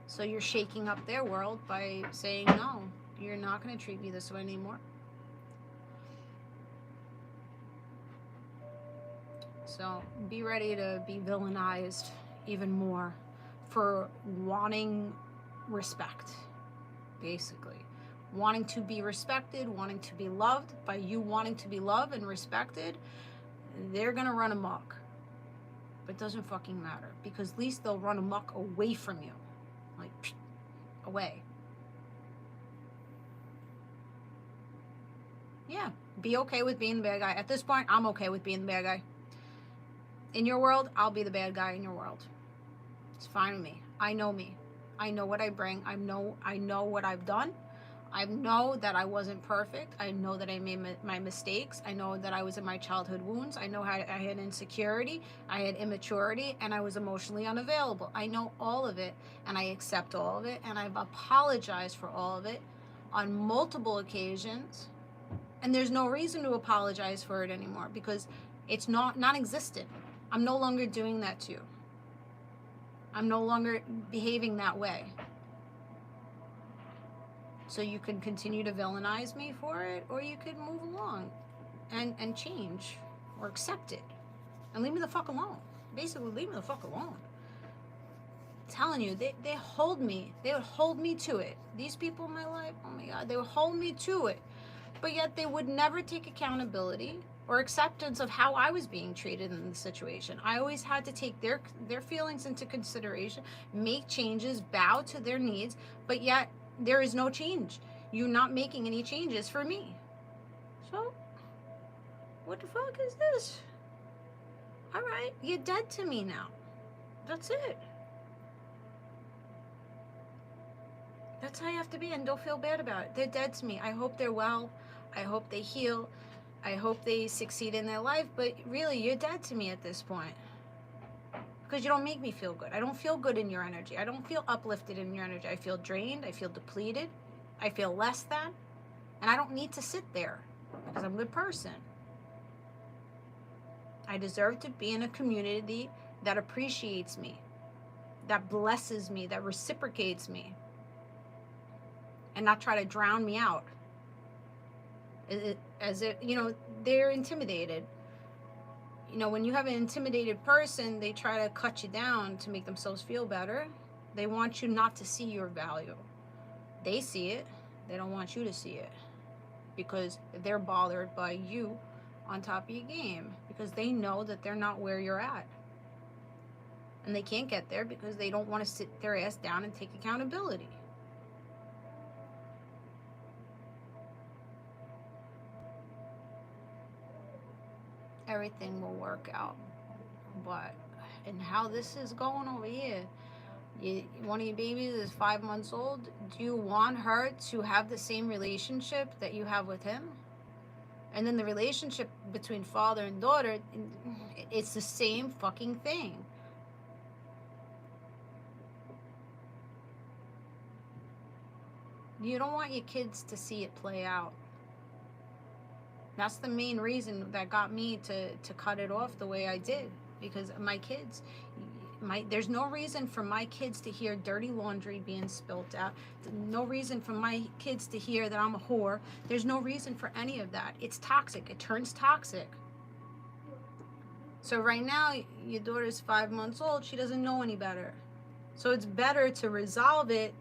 A: So you're shaking up their world by saying, no, you're not going to treat me this way anymore. So be ready to be villainized even more for wanting respect, basically. Wanting to be respected, wanting to be loved. By you wanting to be loved and respected, they're going to run amok. But it doesn't fucking matter, because at least they'll run amok away from you. Like, away. Yeah, be okay with being the bad guy. At this point, I'm okay with being the bad guy. In your world, I'll be the bad guy in your world. It's fine with me. I know me. I know what I bring. I know what I've done. I know that I wasn't perfect. I know that I made my mistakes. I know that I was in my childhood wounds. I know how I had insecurity. I had immaturity, and I was emotionally unavailable. I know all of it, and I accept all of it, and I've apologized for all of it on multiple occasions. And there's no reason to apologize for it anymore, because it's non-existent. I'm no longer doing that to you. I'm no longer behaving that way. So you can continue to villainize me for it, or you could move along and change or accept it and leave me the fuck alone. Basically, leave me the fuck alone. I'm telling you, they hold me. They would hold me to it. These people in my life, oh my God, they would hold me to it. But yet they would never take accountability or acceptance of how I was being treated in the situation. I always had to take their feelings into consideration, make changes, bow to their needs, but yet there is no change. You're not making any changes for me. So, what the fuck is this? All right, you're dead to me now. That's it. That's how you have to be, and don't feel bad about it. They're dead to me. I hope they're well. I hope they heal. I hope they succeed in their life, but really, you're dead to me at this point. Because you don't make me feel good. I don't feel good in your energy. I don't feel uplifted in your energy. I feel drained. I feel depleted. I feel less than. And I don't need to sit there because I'm a good person. I deserve to be in a community that appreciates me, that blesses me, that reciprocates me, and not try to drown me out. As if, you know, they're intimidated. You know, when you have an intimidated person, they try to cut you down to make themselves feel better. They want you not to see your value. They see it. They don't want you to see it because they're bothered by you on top of your game, because they know that they're not where you're at. And they can't get there because they don't want to sit their ass down and take accountability. Everything will work out. But, and how this is going over here, one of your babies is 5 months old. Do you want her to have the same relationship that you have with him? And then the relationship between father and daughter, it's the same fucking thing. You don't want your kids to see it play out. That's the main reason that got me to cut it off the way I did. Because my kids, there's no reason for my kids to hear dirty laundry being spilt out. No reason for my kids to hear that I'm a whore. There's no reason for any of that. It's toxic. It turns toxic. So right now, your daughter's 5 months old. She doesn't know any better. So it's better to resolve it,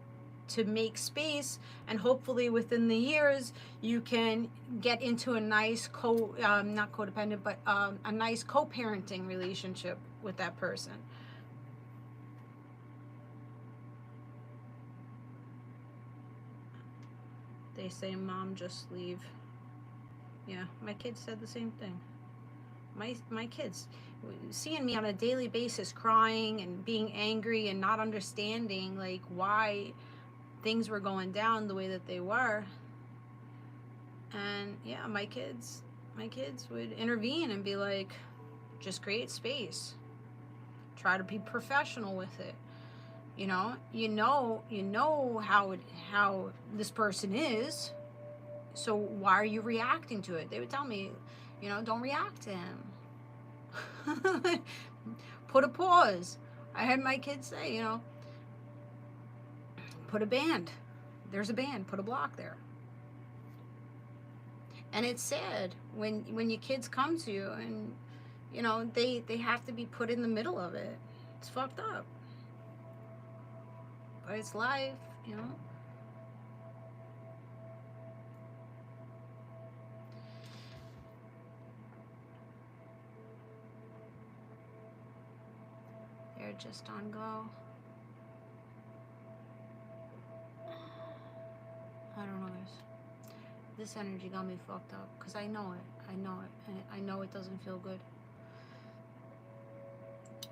A: to make space, and hopefully within the years you can get into a nice not codependent, but a nice co-parenting relationship with that person. They say, Mom, just leave. Yeah, my kids said the same thing. My kids, seeing me on a daily basis crying and being angry and not understanding like why things were going down the way that they were. And yeah, my kids would intervene and be like, just create space. Try to be professional with it. You know how this person is. So why are you reacting to it? They would tell me, don't react to him. Put a pause. I had my kids say, put a band. There's a band. Put a block there. And it's sad when your kids come to you and, they have to be put in the middle of it. It's fucked up. But it's life, They're just on go. I don't know, guys. This energy got me fucked up because I know it. And I know it doesn't feel good.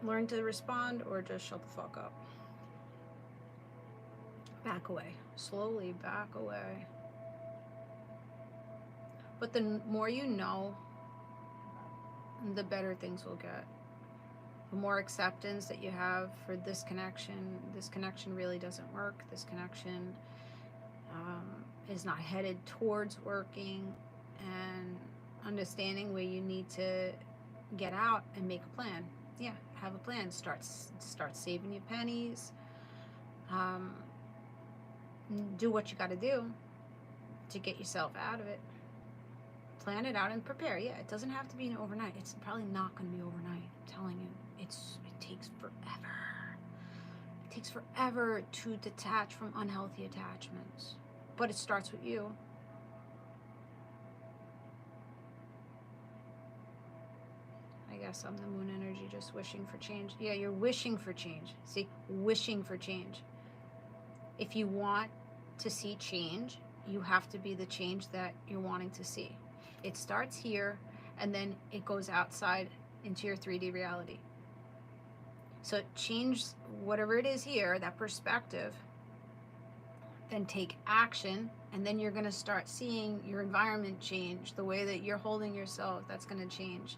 A: Learn to respond or just shut the fuck up. Back away. Slowly back away. But the more you know, the better things will get. The more acceptance that you have for this connection really doesn't work. This connection is not headed towards working, and understanding where you need to get out and make a plan. Yeah, have a plan. Start saving your pennies. Do what you got to do to get yourself out of it. Plan it out and prepare. Yeah, it doesn't have to be an overnight. It's probably not going to be overnight. I'm telling you, it takes forever. It takes forever to detach from unhealthy attachments. But it starts with you. I guess I'm the moon energy, just wishing for change. Yeah, you're wishing for change. See, wishing for change. If you want to see change, you have to be the change that you're wanting to see. It starts here, and then it goes outside into your 3D reality. So change whatever it is here, that perspective, then take action, and then you're going to start seeing your environment change. The way that you're holding yourself, that's going to change.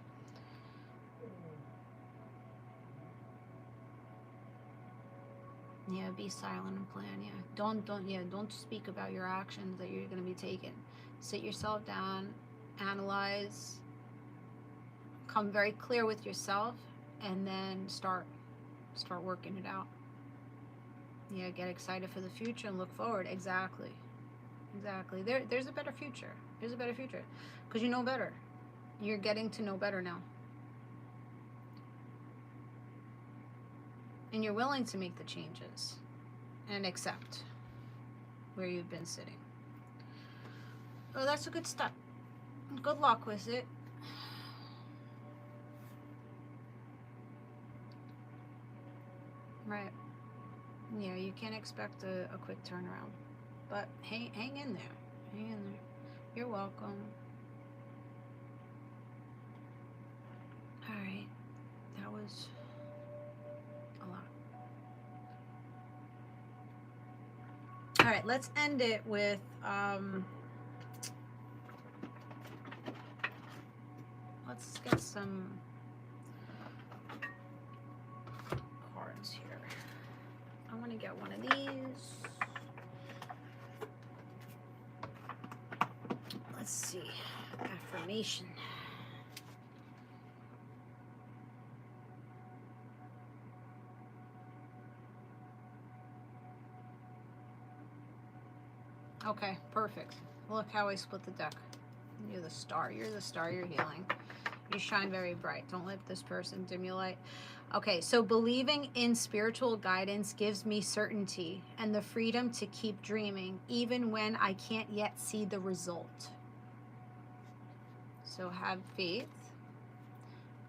A: Yeah, be silent and plan. Yeah, don't speak about your actions that you're going to be taking. Sit yourself down, analyze, come very clear with yourself, and then start working it out. Yeah, get excited for the future and look forward. Exactly. There's a better future. There's a better future because you know better. You're getting to know better now. And you're willing to make the changes and accept where you've been sitting. Oh, that's a good step. Good luck with it. Right. Yeah, you can't expect a quick turnaround. But hang in there. Hang in there. You're welcome. Alright. That was a lot. Alright, let's end it with let's get some cards here. I want to get one of these. Let's see. Affirmation. Okay, perfect. Look how I split the deck. You're the star. You're the star. You're healing. You shine very bright. Don't let this person dim your light. Okay, so believing in spiritual guidance gives me certainty and the freedom to keep dreaming, even when I can't yet see the result. So have faith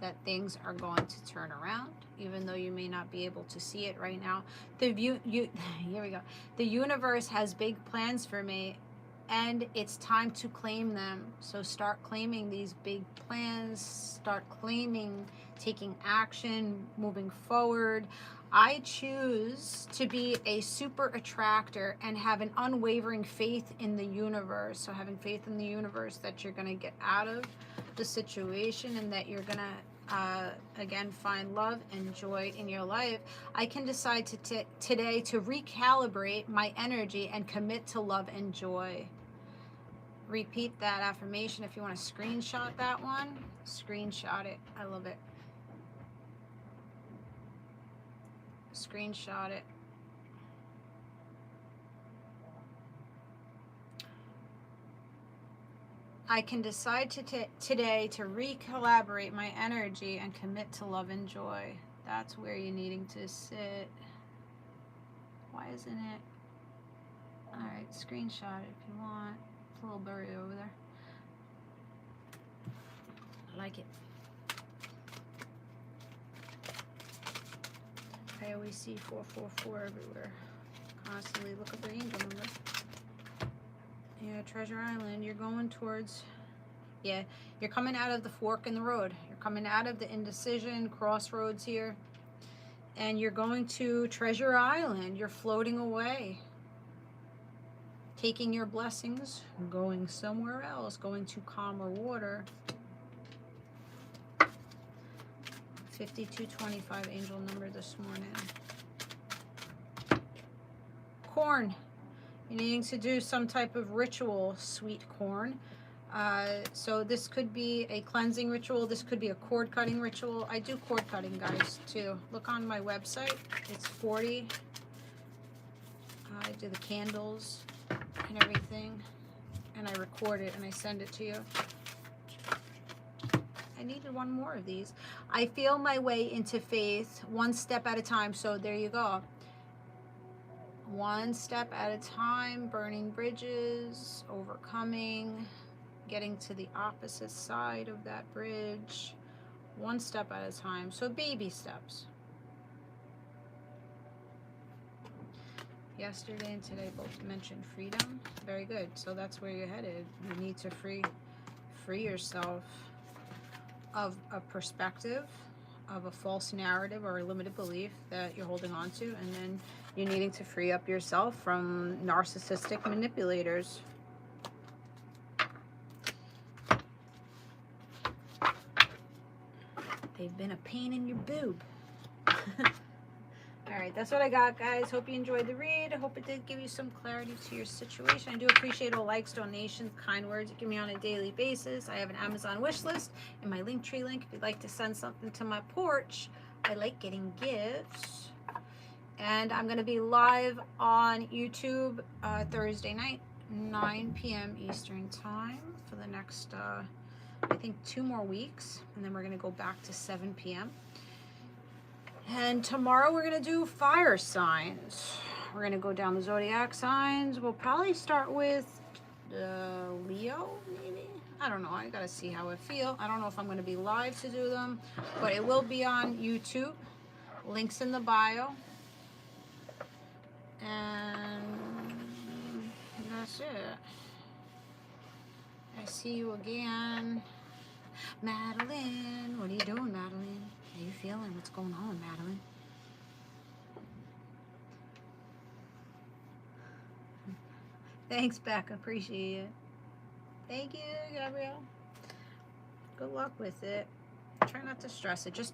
A: that things are going to turn around, even though you may not be able to see it right now. Here we go. The universe has big plans for me, and it's time to claim them. So start claiming these big plans, start claiming, taking action, moving forward. I choose to be a super attractor and have an unwavering faith in the universe. So having faith in the universe that you're going to get out of the situation and that you're going to again, find love and joy in your life. I can decide today to recalibrate my energy and commit to love and joy. Repeat that affirmation. If you want to screenshot that one, screenshot it. I love it. Screenshot it. I can decide today to recalibrate my energy and commit to love and joy. That's where you're needing to sit. Why isn't it? Alright, screenshot it if you want. It's a little blurry over there. I like it. I always see 444 everywhere. Constantly look up the angel number. Yeah, Treasure Island, you're going towards, yeah, you're coming out of the fork in the road. You're coming out of the indecision, crossroads here. And you're going to Treasure Island. You're floating away. Taking your blessings, going somewhere else, going to calmer water. 5225 angel number this morning. Corn. You're needing to do some type of ritual, sweet corn. So this could be a cleansing ritual. This could be a cord cutting ritual. I do cord cutting, guys, too. Look on my website. It's 40. I do the candles and everything. And I record it and I send it to you. I needed one more of these. I feel my way into faith one step at a time. So there you go. One step at a time, burning bridges, overcoming, getting to the opposite side of that bridge, one step at a time. So baby steps. Yesterday and today both mentioned freedom. Very good. So that's where you're headed. You need to free yourself of a perspective, of a false narrative or a limited belief that you're holding on to, and then you're needing to free up yourself from narcissistic manipulators. They've been a pain in your boob. All All right, that's what I got, guys. Hope you enjoyed the read. I hope it did give you some clarity to your situation. I do appreciate all likes, donations, kind words you give me on a daily basis. I have an Amazon wish list in my Linktree link if you'd like to send something to my porch. I like getting gifts. And I'm going to be live on YouTube Thursday night, 9 p.m. Eastern Time for the next, I think, 2 more weeks. And then we're going to go back to 7 p.m. And tomorrow we're going to do fire signs. We're going to go down the Zodiac signs. We'll probably start with Leo, maybe? I don't know. I got to see how I feel. I don't know if I'm going to be live to do them, but it will be on YouTube. Links in the bio. And that's it. I see you again. Madeline, what are you doing, Madeline? How you feeling? What's going on, Madeline? Thanks, Beck. Appreciate it. Thank you, Gabrielle. Good luck with it. Try not to stress it. Just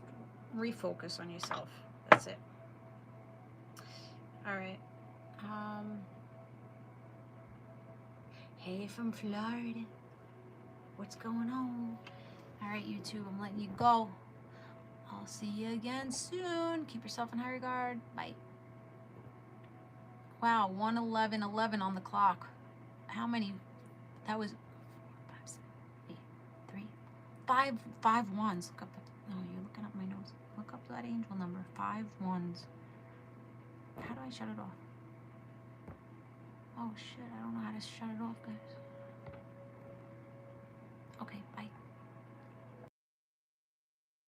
A: refocus on yourself. That's it. All right. Hey from Florida. What's going on? All right, YouTube, I'm letting you go. I'll see you again soon. Keep yourself in high regard. Bye. Wow, 1:11:11 on the clock. How many? That was 4, 5, 6, 8, 3, 5 ones. Look up. No, you're looking up my notes. Look up that angel number. 5 ones. How do I shut it off? Oh shit, I don't know how to shut it off, guys. Okay, bye.